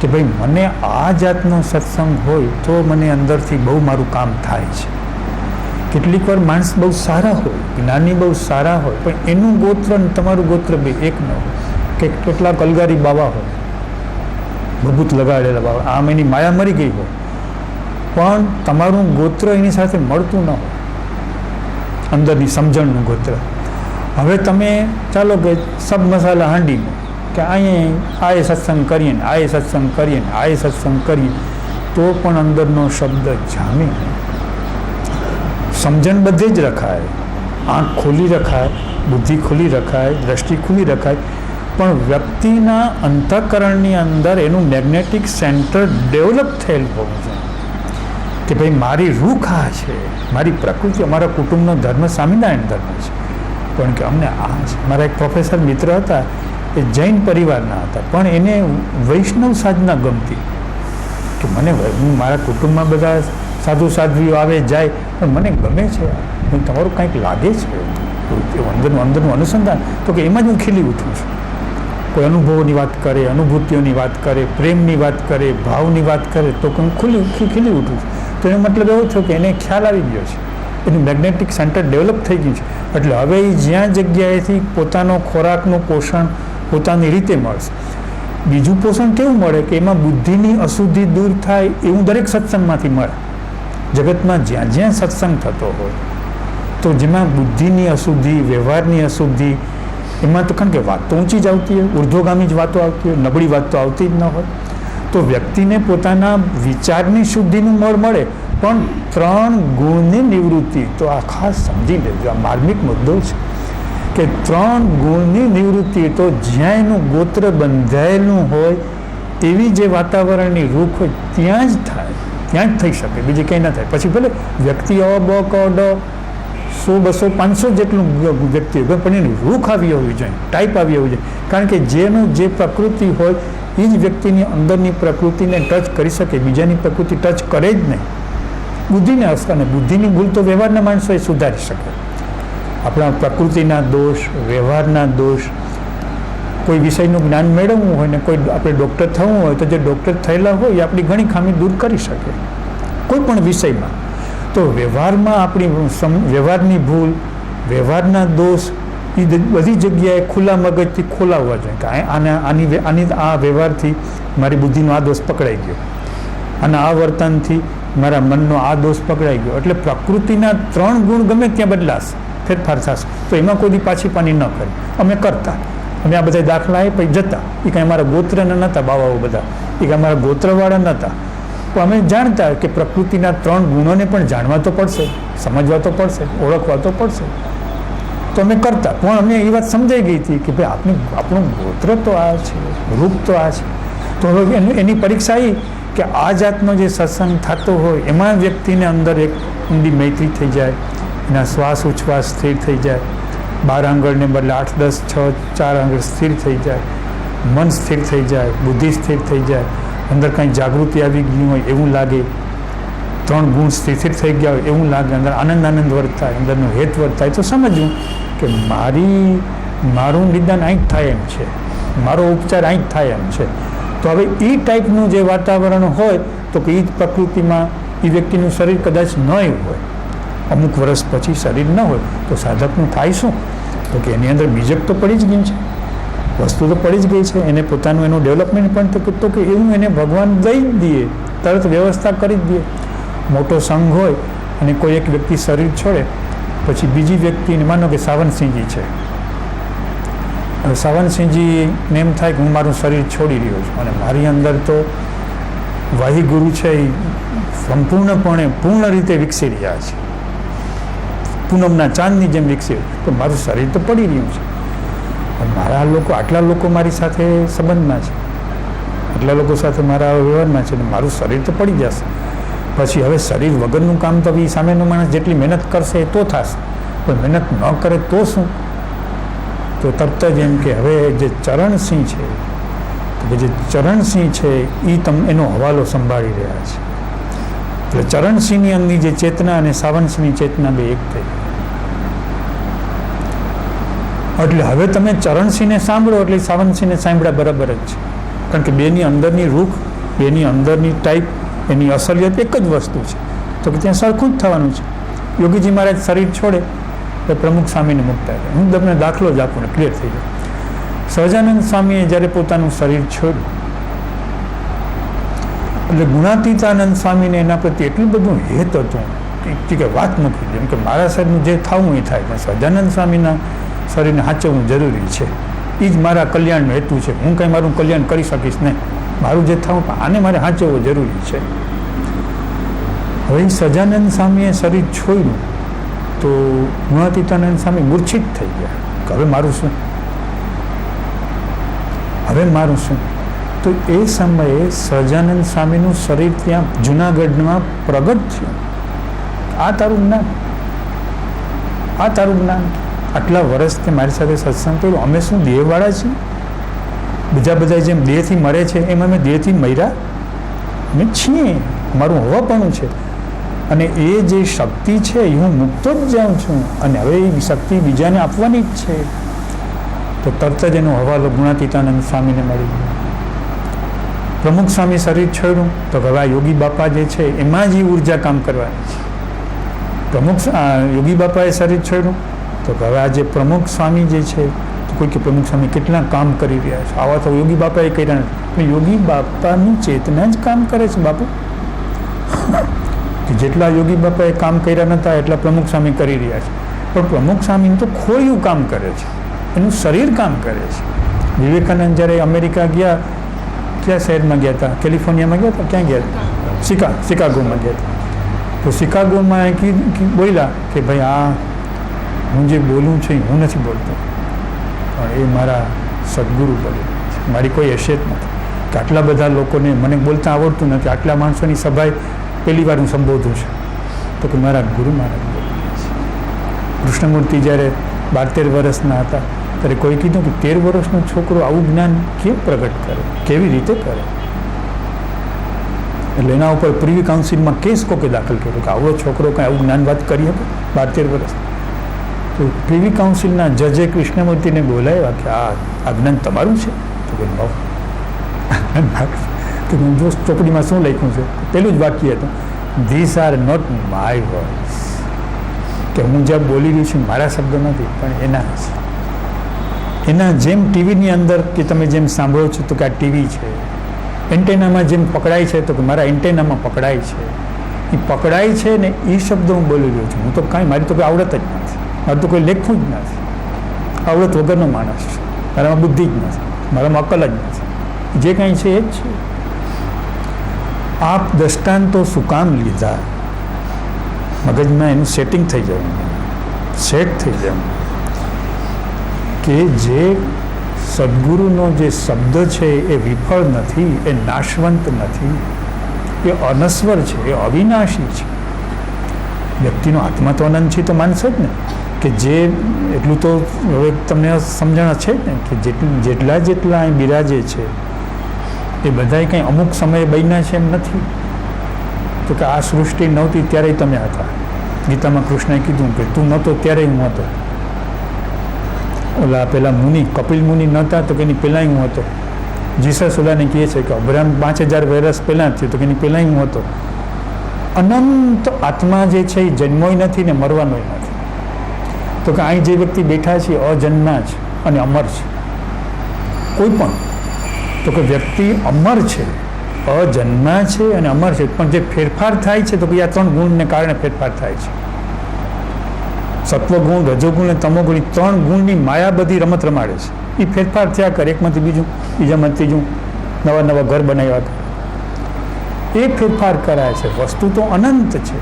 કે ભાઈ મને આ જાતનો સત્સંગ હોય તો મને અંદરથી બહુ મારું કામ થાય છે. કેટલીક વાર માણસ બહુ સારા હોય, જ્ઞાની બહુ સારા હોય, પણ એનું ગોત્ર અને તમારું ગોત્ર બે એક ન હોય. કે કેટલાક અલગારી બાવા હોય, ભભૂત લગાડેલા બાવા, આમ એની માયા મરી ગઈ હોય પણ તમારું ગોત્ર એની સાથે મળતું ન હોય, અંદરની સમજણનું ગોત્ર. હવે તમે ચાલો કે સબ મસાલા હાંડીને કે અહીંયા આ સત્સંગ કરીએ ને આ સત્સંગ કરીએ ને આ સત્સંગ કરીએ તો પણ અંદરનો શબ્દ જામે. સમજણ બધે જ રખાય, આંખ ખોલી રખાય, બુદ્ધિ ખોલી રખાય, દ્રષ્ટિ ખુલ્લી રખાય, પણ વ્યક્તિના અંતઃકરણની અંદર એનું મેગ્નેટિક સેન્ટર ડેવલપ થયેલું હોવું જોઈએ કે ભાઈ મારી રૂખ આ છે, મારી પ્રકૃતિ. અમારા કુટુંબનો ધર્મ સ્વામિનારાયણ ધર્મ છે, પણ કે અમને આ છે. મારા એક પ્રોફેસર મિત્ર હતા, એ જૈન પરિવારના હતા, પણ એને વૈષ્ણવ સાધના ગમતી કે મને, હું મારા કુટુંબમાં બધા સાધુ સાધ્વીઓ આવે જાય પણ મને ગમે છે, તમારું કંઈક લાગે છે અંદરનું અનુસંધાન, તો કે એમાં જ હું ખીલી ઉઠું છું. કોઈ અનુભવોની વાત કરે, અનુભૂતિઓની વાત કરે, પ્રેમની વાત કરે, ભાવની વાત કરે તો હું ખીલી ઉઠું છું. તો એનો મતલબ એવો થયો કે એને ખ્યાલ આવી ગયો છે, એનું મેગ્નેટિક સેન્ટર ડેવલપ થઈ ગયું છે. એટલે હવે એ જ્યાં જગ્યાએથી પોતાનો ખોરાકનું પોષણ પોતાની રીતે મળશે. બીજું પોષણ કેવું મળે કે એમાં બુદ્ધિની અશુદ્ધિ દૂર થાય એવું દરેક સત્સંગમાંથી મળે. જગતમાં જ્યાં જ્યાં સત્સંગ થતો હોય તો તો જેમાં બુદ્ધિની અશુદ્ધિ, વ્યવહારની અશુદ્ધિ, એમાં તો કારણ કે વાત તો ઊંચી જ આવતી હોય, ઉર્ધ્વગામી જ વાતો આવતી હોય, નબળી વાત તો આવતી જ ન હોય. તો વ્યક્તિને પોતાના વિચારની શુદ્ધિનું મળ મળે, પણ 3 ગુણની નિવૃત્તિ, તો આ ખાસ સમજી લેજો, આ માર્મિક મુદ્દો છે કે 3 ગુણની નિવૃત્તિ તો જ્યાં એનું ગોત્ર બંધાયેલું હોય એવી જે વાતાવરણની રૂખ હોય ત્યાં જ થાય, ત્યાં જ થઈ શકે, બીજે કંઈ ના થાય. પછી ભલે વ્યક્તિ અ બ ક ડ 100 200 500 જેટલું વ્યક્તિ હોય, પણ એની રૂખ આવી હોવી જોઈએ, ટાઈપ આવી હોવી જોઈએ. કારણ કે જેનું જે પ્રકૃતિ હોય એ જ વ્યક્તિની અંદરની પ્રકૃતિને ટચ કરી શકે, બીજાની પ્રકૃતિ ટચ કરે જ નહીં. બુદ્ધિને અને બુદ્ધિની ભૂલ તો વ્યવહારના માણસો એ સુધારી શકે. આપણા પ્રકૃતિના દોષ, વ્યવહારના દોષ, કોઈ વિષયનું જ્ઞાન મેળવવું હોય ને કોઈ આપણે ડૉક્ટર થવું હોય તો જે ડૉક્ટર થયેલા હોય એ આપણી ઘણી ખામી દૂર કરી શકે કોઈ પણ વિષયમાં. તો વ્યવહારમાં આપણી વ્યવહારની ભૂલ, વ્યવહારના દોષ એ બધી જગ્યાએ ખુલ્લા મગજથી ખોલાવવા જોઈએ કે આની આ વ્યવહારથી મારી બુદ્ધિનો આ દોષ પકડાઈ ગયો, અને આ વર્તનથી મારા મનનો આ દોષ પકડાઈ ગયો. એટલે પ્રકૃતિના 3 ગુણ ગમે ત્યાં બદલાશે, ફેરફાર થશે. તો એમાં કોઈ પાછી પાની ન કરી. અમે કરતા, અમે આ બધા દાખલા એ પછી જતા, એ કાંઈ અમારા ગોત્રના નહોતા બાવાઓ બધા, એ કાંઈ અમારા ગોત્રવાળા નહોતા. તો અમે જાણતા કે પ્રકૃતિના 3 ગુણોને પણ જાણવા તો પડશે, સમજવા તો પડશે, ઓળખવા તો પડશે. તો અમે કરતા, પણ અમને એ વાત સમજાઈ ગઈ હતી કે ભાઈ આપણું ગોત્ર તો આ છે, રૂપ તો આ છે. તો હવે એની પરીક્ષા એ કે આ જાતનો જે સત્સંગ થતો હોય એમાં વ્યક્તિને અંદર એક ઊંડી મૈત્રી થઈ જાય, એના શ્વાસ ઉચ્છ્વાસ સ્થિર થઈ જાય, 12 આંગળને બદલે 8 10 6 4 આંગળ સ્થિર થઈ જાય, મન સ્થિર થઈ જાય, બુદ્ધિ સ્થિર થઈ જાય, અંદર કંઈ જાગૃતિ આવી ગઈ હોય એવું લાગે, 3 ગુણ સ્થિર થઈ ગયા હોય એવું લાગે, અંદર આનંદ વર્તાય, અંદરનો હેત વર્તાય. તો સમજવું કે મારું નિદાન અહીં જ થાય એમ છે, મારો ઉપચાર અહીં જ થાય એમ છે. તો હવે એ ટાઈપનું જે વાતાવરણ હોય તો કે એ જ પ્રકૃતિમાં એ વ્યક્તિનું શરીર કદાચ ન હોય, અમુક વર્ષ પછી શરીર ન હોય, તો સાધકનું થાય શું? તો કે એની અંદર બીજક તો પડી જ ગઈ છે, વસ્તુ તો પડી જ ગઈ છે, એને પોતાનું એનું ડેવલપમેન્ટ પણ તો કે એવું એને ભગવાન દઈ જ દઈએ, તરત વ્યવસ્થા કરી જ દઈએ. મોટો સંઘ હોય અને કોઈ એક વ્યક્તિ શરીર છોડે, પછી બીજી વ્યક્તિને માનો કે સાવનસિંહજી છે, સાવનસિંહજીને એમ થાય કે હું મારું શરીર છોડી રહ્યો છું અને મારી અંદર તો વાહિગુરુ છે એ સંપૂર્ણપણે પૂર્ણ રીતે વિકસી રહ્યા છે, પૂનમના ચાંદની જેમ વિકસી, તો મારું શરીર તો પડી રહ્યું છે. મારા લોકો, આટલા લોકો મારી સાથે સંબંધમાં છે, આટલા લોકો સાથે મારા વ્યવહારમાં છે, મારું શરીર તો પડી જશે. પછી હવે શરીર વગરનું કામ તો એ સામેનો માણસ જેટલી મહેનત કરશે એ તો થશે, પણ મહેનત ન કરે તો શું? તો તરત જ એમ કે હવે જે ચરણસિંહ છે, તો જે ચરણસિંહ છે એ એનો હવાલો સંભાળી રહ્યા છે. એટલે ચરણસિંહની અંદરની જે ચેતના અને સાવનસિંહની ચેતના બે એક થઈ. એટલે હવે તમે ચરણસિંહને સાંભળો એટલે સાવનસિંહને સાંભળ્યા બરાબર જ છે, કારણ કે બેની અંદરની રૂખ, બેની અંદરની ટાઈપ, એની અસલિયત એક જ વસ્તુ છે, તો કે ત્યાં સરખું જ થવાનું છે. યોગીજી મહારાજ શરીર છોડે એ પ્રમુખ સ્વામીને મુકતા હતા. હું તમને દાખલો જ આપું ને ક્લિયર થઈ જાય. સહજાનંદ સ્વામીએ જ્યારે પોતાનું શરીર છોડ્યું એટલે ગુણાતીતાનંદ સ્વામીને એના પ્રત્યે એટલું બધું હેત હતું કે વાત મૂકી દે, એમ કે મારા શરીરનું જે થવું એ થાય, પણ સહજાનંદ સ્વામીના શરીરને સાચવવું જરૂરી છે, એ જ મારા કલ્યાણનો હેતુ છે. હું કંઈ મારું કલ્યાણ કરી શકીશ નહીં, મારું જે થવું આને મારે સાચવવું જરૂરી છે. હવે સહજાનંદ સ્વામીએ શરીર છોડ્યું તો ગુણાતીતાનંદ સ્વામી મૂર્છિત થઈ ગયા કે હવે મારું શું, હવે મારું શું? તો એ સમયે સહજાનંદ સ્વામીનું શરીર ત્યાં જુનાગઢમાં પ્રગટ થયું. આ તારું જ્ઞાન, આ તારું જ્ઞાન. આટલા વર્ષથી મારી સાથે સત્સંગ કર્યો, અમે શું દેહવાળા છીએ? બધા જેમ દેહથી મરે છે એમ અમે દેહથી મર્યા અમે છીએ, મારું હોવાપણું છે. અને એ જે શક્તિ છે એ હું મુક્તો જ જાઉં છું, અને હવે એ શક્તિ બીજાને આપવાની જ છે. તો તરત જ એનો હવાલો ગુણાતીતાનંદ સ્વામીને મળી ગયો. પ્રમુખ સ્વામી શરીર છોડ્યું તો હવે આ યોગી બાપા જે છે એમાં જ એ ઉર્જા કામ કરવાની છે. યોગી બાપાએ શરીર છોડ્યું તો હવે આ જે પ્રમુખ સ્વામી જે છે, તો કોઈ કે પ્રમુખ સ્વામી કેટલા કામ કરી રહ્યા છે, આવા તો યોગી બાપાએ કર્યા નથી. યોગી બાપાની ચેતના જ કામ કરે છે બાપુ, કે જેટલા યોગી બાપાએ કામ કર્યા નહોતા એટલા પ્રમુખ સ્વામી કરી રહ્યા છે. પણ પ્રમુખ સ્વામી તો ખોયું કામ કરે છે, એનું શરીર કામ કરે છે. વિવેકાનંદ જ્યારે અમેરિકા ગયા, કયા શહેરમાં ગયા હતા? કેલિફોર્નિયામાં ગયા હતા? ક્યાં ગયા હતા? શિકાગોમાં ગયા હતા. તો શિકાગોમાં બોલ્યા કે ભાઈ આ હું જે બોલું છું હું નથી બોલતો, પણ એ મારા સદગુરુ બોલે છે. મારી કોઈ હેસિયત નથી કે આટલા બધા લોકોને મને બોલતા આવડતું નથી, આટલા માણસોની સભાએ પહેલી વાર હું સંબોધું છું, તો કે મારા ગુરુ મહારાજ બોલે છે. કૃષ્ણમૂર્તિ જ્યારે 12-13 વર્ષના હતા ત્યારે કોઈ કીધું કે 13 વર્ષનો છોકરો આવું જ્ઞાન કેમ પ્રગટ કરે, કેવી રીતે કરે? એટલે એના ઉપર પ્રિવી કાઉન્સિલમાં કેસ કોકે દાખલ કર્યો કે આવો છોકરો કંઈ આવું જ્ઞાન વાત કરી હતો 12-13 વર્ષ. તો પ્રિવી કાઉન્સિલના જજે કૃષ્ણમૂર્તિને બોલાવ્યા કે આ જ્ઞાન તમારું છે? તો કે તો જો ચોપડીમાં શું લખ્યું છે? પેલું જ વાક્ય હતું, this are not my words, કે હું જ્યાં બોલી રહી છું મારા શબ્દ નથી, પણ એના છે. એના જેમ ટીવીની અંદર કે તમે જેમ સાંભળો છો તો કે આ ટીવી છે, એન્ટેનામાં જેમ પકડાય છે તો કે મારા એન્ટેનામાં પકડાય છે, એ પકડાય છે ને એ શબ્દ હું બોલી રહ્યો છું. હું તો કાંઈ, મારી તો કોઈ આવડત જ નથી, મારું તો કોઈ લેખવું જ નથી, આવડત વગરનો માણસ છે, મારામાં બુદ્ધિ જ નથી, મારામાં અકલ જ નથી, જે કાંઈ છે એ જ છે. આપ દ્રષ્ટાંતો શું કામ લીધા? મગજમાં એનું સેટિંગ થઈ જાય, સેટ થઈ જાય કે જે સદગુરુનો જે શબ્દ છે એ વિફળ નથી, એ નાશવંત નથી, એ અનસ્વર છે, એ અવિનાશી છે. વ્યક્તિનો આત્મા તો અનંત છે તો માનશે જ ને, કે જે એટલું તો હવે તમને સમજણ છે જ ને કે જેટલા અહીં બિરાજે છે એ બધાય કંઈ અમુક સમયે બન્યા છે એમ નથી. તો કે આ સૃષ્ટિ નહોતી ત્યારે તમે હતા. ગીતામાં કૃષ્ણએ કીધું કે તું નહોતો ત્યારે હું હતો. ઓલા પેલા મુનિ કપિલ મુનિ નહોતા તો કે એની પહેલાં હું હતો. જીસસ ઓલાને કહે છે કે અબ્રાહમ 5000 વર્ષ પહેલાં થયું તો કે એની પહેલાં હું હતો. અનંત આત્મા જે છે એ જન્મોય નથી ને મરવાનોય નથી. તો કે અહીં જે વ્યક્તિ બેઠા છે અજન્મા છે અને અમર છે. કોઈ પણ તો કે વ્યક્તિ અમર છે, અજન્મા છે અને અમર છે, પણ જે ફેરફાર થાય છે તો કે આ 3 ગુણને કારણે ફેરફાર થાય છે. સત્વગુણ, રજોગુણ અને તમોગુણ, 3 ગુણની માયા બધી રમત રમાડે છે. એ ફેરફાર થયા કરે, એકમાંથી બીજું, બીજામાંથી ત્રીજું, નવા ઘર બનાવ્યા કરે, એ ફેરફાર કરાય છે. વસ્તુ તો અનંત છે.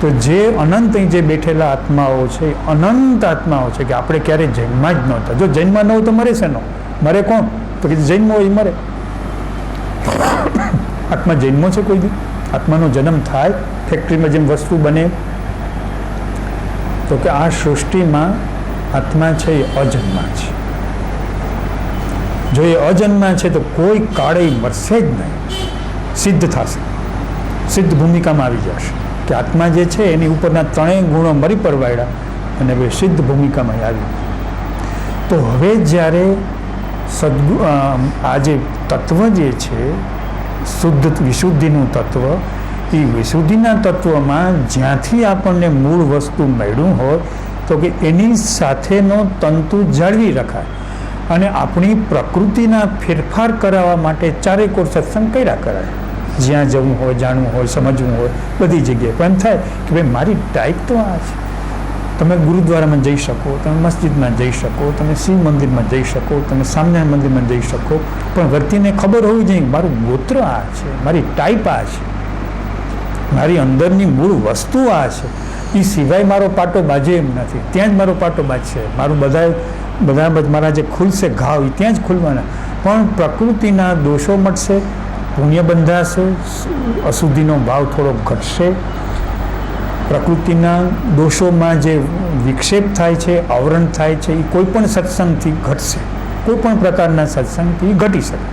તો જે અનંત અહીં જે બેઠેલા આત્માઓ છે, અનંત આત્માઓ છે કે આપણે ક્યારેય જન્મા જ નહોતા. જો જન્મા ન હોય તો મરે છે, મરે કોણ? તો કે જન્મ હોય મરે. આત્મા જન્મો છે કોઈ દી? આત્માનો જન્મ થાય, ફેક્ટરીમાં જેમ વસ્તુ બને. તો કે આ સૃષ્ટિમાં આત્મા છે એ અજન્મા છે. જો એ અજન્મા છે તો કોઈ કાળે મરશે જ નહીં, સિદ્ધ થશે, સિદ્ધ ભૂમિકામાં આવી જશે કે આત્મા જે છે એની ઉપરના 3 ગુણો મરી પરવાડ્યા અને હવે સિદ્ધ ભૂમિકામાં આવી. તો હવે જ્યારે આ જે તત્વ જે છે શુદ્ધ વિશુદ્ધિનું તત્વ, એ વિશુદ્ધિના તત્વમાં જ્યાંથી આપણને મૂળ વસ્તુ મળ્યું હોય તો કે એની સાથેનો તંતુ જાળવી રખાય અને આપણી પ્રકૃતિના ફેરફાર કરાવવા માટે ચારેકોર સત્સંગ કર્યા કરાય. જ્યાં જવું હોય, જાણવું હોય, સમજવું હોય, બધી જગ્યાએ પણ એમ થાય કે ભાઈ મારી ટાઈપ તો આ છે. તમે ગુરુદ્વારામાં જઈ શકો, તમે મસ્જિદમાં જઈ શકો, તમે શિવ મંદિરમાં જઈ શકો, તમે સ્વામિનારાયણ મંદિરમાં જઈ શકો, પણ વ્યક્તિને ખબર હોવી જોઈએ મારું ગોત્ર આ છે, મારી ટાઈપ આ છે, મારી અંદરની મૂળ વસ્તુ આ છે. એ સિવાય મારો પાટો બાજે એમ નથી, ત્યાં જ મારો પાટો બાજશે. મારું બધા મારા જે ખુલશે ઘાવ એ ત્યાં જ ખુલવાના. પણ પ્રકૃતિના દોષો મટશે, પુણ્ય બંધાશે, અશુદ્ધિનો ભાવ થોડો ઘટશે, પ્રકૃતિના દોષોમાં જે વિક્ષેપ થાય છે, આવરણ થાય છે, એ કોઈ પણ સત્સંગથી ઘટશે, કોઈ પણ પ્રકારના સત્સંગથી ઘટી શકે.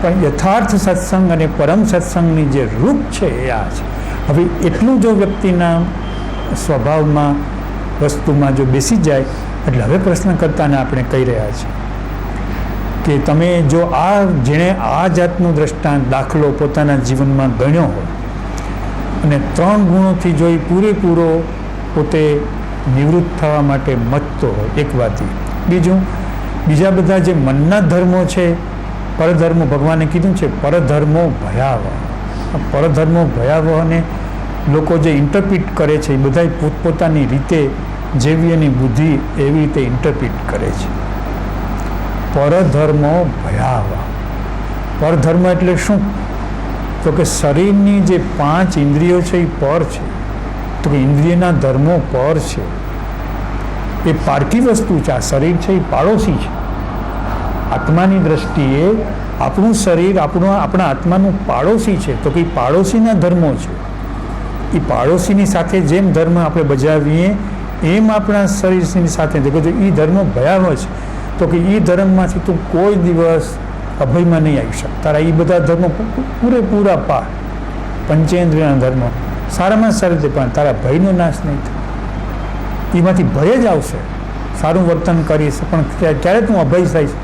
પણ યથાર્થ સત્સંગ અને પરમ સત્સંગની જે રૂપ છે એ આ છે. હવે એટલું જો વ્યક્તિના સ્વભાવમાં વસ્તુમાં જો બેસી જાય એટલે હવે પ્રશ્નકર્તાને આપણે કહી રહ્યા છીએ કે તમે જો જેણે આ જાતનું દ્રષ્ટાંત દાખલો પોતાના જીવનમાં ગણ્યો હોય અને 3 ગુણોથી જો એ પૂરેપૂરો પોતે નિવૃત્ત થવા માટે મથતો હોય, એક વાત. બીજા બધા જે મનના ધર્મો છે, પરધર્મો ભગવાને કીધું છે પરધર્મો ભયાવહ. પરધર્મો ભયાવહને લોકો જે ઇન્ટરપ્રિટ કરે છે એ બધા પોતપોતાની રીતે જેવી એની બુદ્ધિ એવી રીતે ઇન્ટરપ્રિટ કરે છે. પરધર્મો ભયાવહ. પરધર્મ એટલે શું? તો કે શરીરની જે 5 ઇન્દ્રિયો છે એ પર છે. તો કે ઇન્દ્રિયના ધર્મો પર છે. એ પારકી વસ્તુ છે. આ શરીર છે એ પાડોશી છે. આત્માની દ્રષ્ટિએ આપણું શરીર આપણા આત્માનું પાડોશી છે. તો કે પાડોશીના ધર્મો છે. એ પાડોશીની સાથે જેમ ધર્મ આપણે બજાવીએ એમ આપણા શરીરની સાથે એ ધર્મ ભયાવહ છે. તો કે એ ધર્મમાંથી તું કોઈ દિવસ અભયમાં નહીં આવી શકે. તારા એ બધા ધર્મો પૂરેપૂરા પાર, પંચેન્દ્રિયના ધર્મો સારામાં સારી રીતે પણ તારા ભયનો નાશ નહીં થાય. એમાંથી ભય જ આવશે. સારું વર્તન કરીશ પણ ક્યારે તું અભય થઈશ?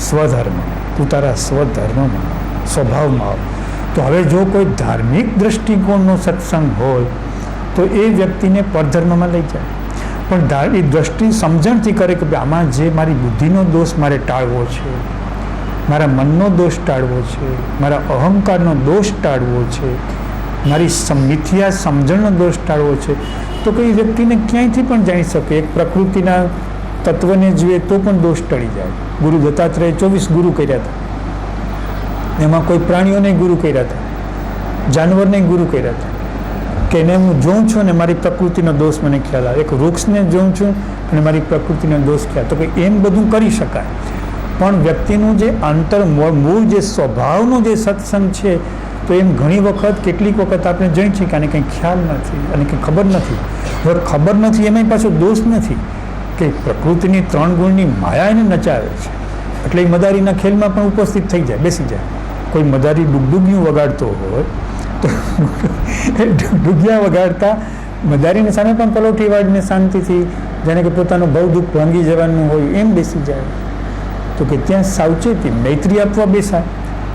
સ્વધર્મ. તું તારા સ્વધર્મમાં સ્વભાવમાં આવ. તો હવે જો કોઈ ધાર્મિક દ્રષ્ટિકોણનો સત્સંગ હોય તો એ વ્યક્તિને પરધર્મમાં લઈ જાય. પણ એ દ્રષ્ટિ સમજણથી કરે કે આમાં જે મારી બુદ્ધિનો દોષ મારે ટાળવો છે, મારા મનનો દોષ ટાળવો છે, મારા અહંકારનો દોષ ટાળવો છે, મારી મિથ્યા સમજણનો દોષ ટાળવો છે, તો કોઈ વ્યક્તિને ક્યાંયથી પણ જાણી શકે. એક પ્રકૃતિના તત્વને જોઈએ તો પણ દોષ ટળી જાય. ગુરુ દત્તાત્રેય 24 ગુરુ કર્યા હતા. એમાં કોઈ પ્રાણીઓને ગુરુ કર્યા હતા, જાનવરને ગુરુ કર્યા હતા. કે એને હું જોઉં છું ને મારી પ્રકૃતિનો દોષ મને ખ્યાલ આવે. એક વૃક્ષને જોઉં છું અને મારી પ્રકૃતિનો દોષ ખ્યાલ. તો કે એમ બધું કરી શકાય. પણ વ્યક્તિનું જે મૂળ જે સ્વભાવનો જે સત્સંગ છે તો એમ ઘણી વખત કેટલીક વખત આપણે જાણીએ છીએ કે આને કંઈ ખ્યાલ નથી અને કંઈ ખબર નથી. હવે ખબર નથી એમાંય પાછો દોષ નથી કે પ્રકૃતિની 3 ગુણની માયા એને નચાવે છે. એટલે એ મદારીના ખેલમાં પણ ઉપસ્થિત થઈ જાય, બેસી જાય. કોઈ મદારી ડુગડુગિયું વગાડતો હોય તો ડુગિયા વગાડતા મદારીની સામે પણ પલોઠી વાળીને શાંતિથી જાણે કે પોતાનું ભવ દુઃખ ભાંગી જવાનું હોય એમ બેસી જાય. તો કે ત્યાં સાવચેતી, મૈત્રી આપવા બેસાય,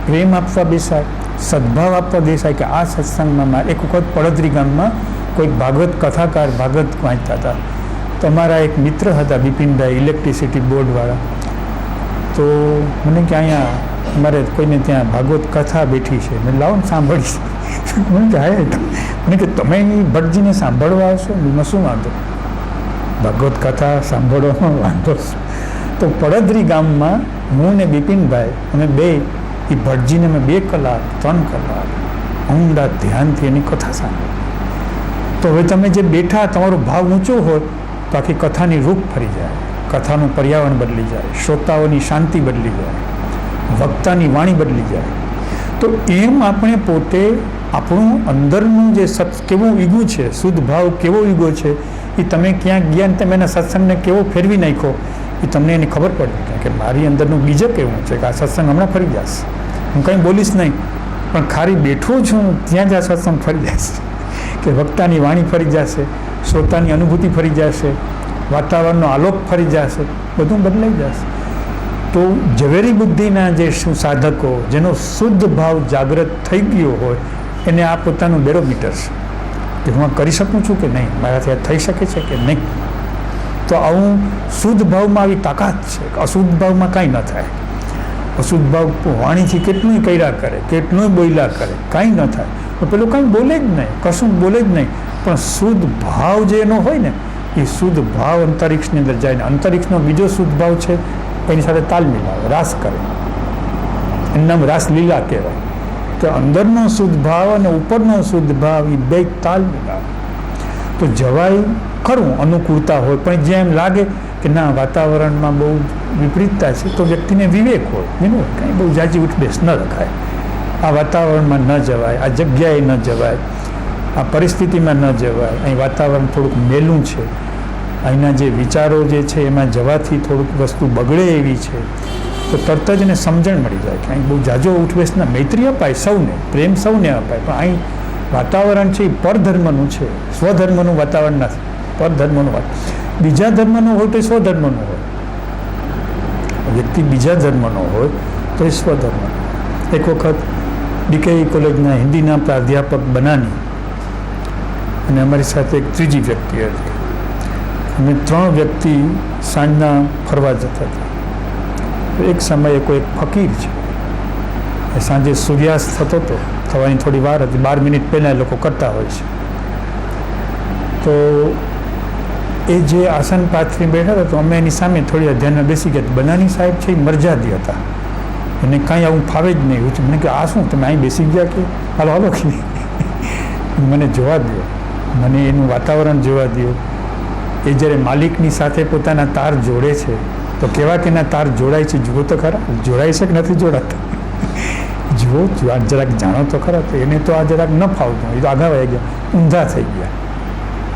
પ્રેમ આપવા બેસાય, સદભાવ આપવા બેસાય. કે આ સત્સંગમાં એક વખત પડદરી ગામમાં કોઈક ભાગવત કથાકાર ભાગવત વાંચતા હતા. તો અમારા એક મિત્ર હતા બિપિનભાઈ, ઇલેક્ટ્રિસિટી બોર્ડવાળા. તો મને કે અહીંયા અમારે કોઈને ત્યાં ભાગવત કથા બેઠી છે, મેં લાવો ને સાંભળીશ. મને કે હા, મને કે તમે ભટ્ટજીને સાંભળવા આવશો? એમાં શું વાંધો, ભાગવત કથા સાંભળવામાં વાંધો. તો પડદરી ગામમાં હું ને બિપિનભાઈ અમે બે એ ભટ્ટજીને અમે 2 કલાક 3 કલાક ઊંડા ધ્યાનથી એની કથા સાંભળી. તો હવે તમે જે બેઠા તમારો ભાવ ઊંચો હોય તો આખી કથાની રૂપ ફરી જાય, કથાનું પર્યાવરણ બદલી જાય, શ્રોતાઓની શાંતિ બદલી જાય, વક્તાની વાણી બદલી જાય. તો એમ આપણે પોતે આપણું અંદરનું જે કેવું ઈગો છે, શુદ્ધ ભાવ કેવો ઈગો છે, એ તમે ક્યાંક ગયા ને તમે એના સત્સંગને કેવો ફેરવી નાખ્યો એ તમને એની ખબર પડે કે મારી અંદરનું બીજું કેવું છે કે આ સત્સંગ હમણાં ફરી જશે. હું કંઈ બોલીશ નહીં પણ ખાલી બેઠો છું ત્યાં જ આ સત્સંગ ફરી જશે, કે વક્તાની વાણી ફરી જશે, શ્રોતાની અનુભૂતિ ફરી જશે, વાતાવરણનો આલોક ફરી જશે, બધું બદલાઈ જશે. તો ઝવેરી બુદ્ધિના જે સાધકો જેનો શુદ્ધ ભાવ જાગૃત થઈ ગયો હોય એને આ પોતાનું બેરોમીટર છે કે હું કરી શકું છું કે નહીં, મારાથી આ થઈ શકે છે કે નહીં. તો આવું શુદ્ધ ભાવમાં આવી તાકાત છે. અશુદ્ધ ભાવમાં કાંઈ ન થાય. અશુદ્ધ ભાવ વાણીથી કેટલું કર્યા કરે, કેટલું બોલ્યા કરે, કાંઈ ન થાય. તો પેલું કાંઈ બોલે જ નહીં, કશું બોલે જ નહીં. પણ શુદ્ધ ભાવ જે એનો હોય ને એ શુદ્ધ ભાવ અંતરિક્ષની અંદર જાય ને અંતરિક્ષનો બીજો શુદ્ધ ભાવ છે એની સાથે તાલ મિલાવે, રાસ કરે. એનું નામ રાસલીલા કહેવાય. તો અંદરનો શુદ્ધ ભાવ અને ઉપરનો શુદ્ધ ભાવ એ 2 તાલ મિલાવે તો જવાય ખરું. અનુકૂળતા હોય પણ જ્યાં એમ લાગે કે ના વાતાવરણમાં બહુ વિપરીતતા છે તો વ્યક્તિને વિવેક હોય, એનું કાંઈ બહુ જાજી ઉઠબેસ ન રખાય. આ વાતાવરણમાં ન જવાય, આ જગ્યાએ ન જવાય, આ પરિસ્થિતિમાં ન જવાય, અહીં વાતાવરણ થોડુંક મેલું છે, અહીંના જે વિચારો જે છે એમાં જવાથી થોડુંક વસ્તુ બગડે એવી છે, તો તરત જ એને સમજણ મળી જાય કે અહીં બહુ જાજો ઉઠબેસના. મૈત્રી અપાય સૌને, પ્રેમ સૌને અપાય, પણ અહીં વાતાવરણ છે એ પરધર્મનું છે, સ્વધર્મનું વાતાવરણ નથી. પરધર્મનું બીજા ધર્મનો હોય તો એ સ્વધર્મનો હોય, વ્યક્તિ બીજા ધર્મનો હોય તો એ સ્વધર્મ. એક વખત ડીકેઈ કોલેજના હિન્દીના પ્રાધ્યાપક બનાની અને અમારી સાથે એક ત્રીજી વ્યક્તિ હતી. અમે 3 વ્યક્તિ સાંજના ફરવા જતા હતા. એક સમયે કોઈ ફકીર છે એ સાંજે સૂર્યાસ્ત થતો હતો થવાની થોડી વાર હતી, 12 મિનિટ પહેલાં એ લોકો કરતા હોય છે. તો એ જે આસન પાથરી બેઠા હતા તો અમે એની સામે થોડી ધ્યાનમાં બેસી ગયા. બનાની સાહેબ છે એ મરજાદી હતા, એને કાંઈ આવું ફાવે જ નહીં. મને કે આ શું તમે અહીં બેસી ગયા કે હાલો હાલો કે મને જોવા દો, મને એનું વાતાવરણ જોવા દો. એ જ્યારે માલિકની સાથે પોતાના તાર જોડે છે તો કેવા કેના તાર જોડાય છે જુઓ તો ખરા, જોડાય છે કે નથી જોડાતા જુઓ, જરાક જાણો તો ખરા. તો એને તો આ જરાક ન ફાવતું, એ તો આગળ આવી ગયા, ઊંધા થઈ ગયા,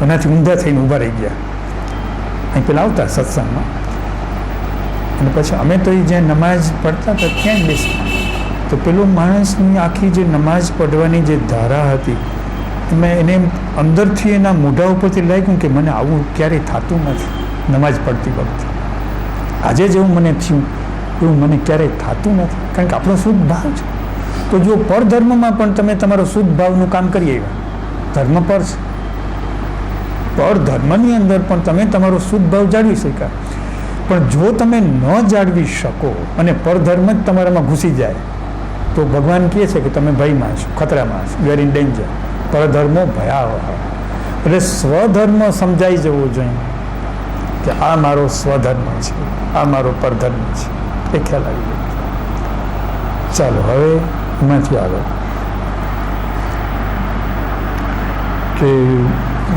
એનાથી ઊંધા થઈને ઊભા રહી ગયા. અહીં પેલા આવતા સત્સંગમાં, અને પછી અમે તો એ જ્યાં નમાઝ પડતા હતા ત્યાં જ બેસી. તો પેલો માણસની આખી જે નમાઝ પડવાની જે ધારા હતી, મેં એને અંદરથી એના મોઢા ઉપરથી લાગ્યું કે મને આવું ક્યારેય થતું નથી નમાઝ પડતી વખતે. આજે જેવું મને થયું એવું મને ક્યારેય થતું નથી, કારણ કે આપણો શુદ્ધ ભાવ છે. તો જો પરધર્મમાં પણ તમે તમારો શુદ્ધ ભાવનું કામ કરી આવ્યા, ધર્મ પર છે, પરધર્મની અંદર પણ તમે તમારો શુદ્ધ ભાવ જાળવી શક્યા. પણ જો તમે ન જાળવી શકો અને પરધર્મ જ તમારામાં ઘૂસી જાય તો ભગવાન કહે છે કે તમે ભયમાં છો, ખતરામાં છો, યુ આર ઇન ડેન્જર. પરધર્મો ભયાવહ. એટલે સ્વધર્મ સમજાઈ જવો જોઈએ કે આ મારો સ્વધર્મ છે, આ મારો પરધર્મ છે, એ ખ્યાલ આવી ગયો. ચાલો હવે એમાંથી આગળ કે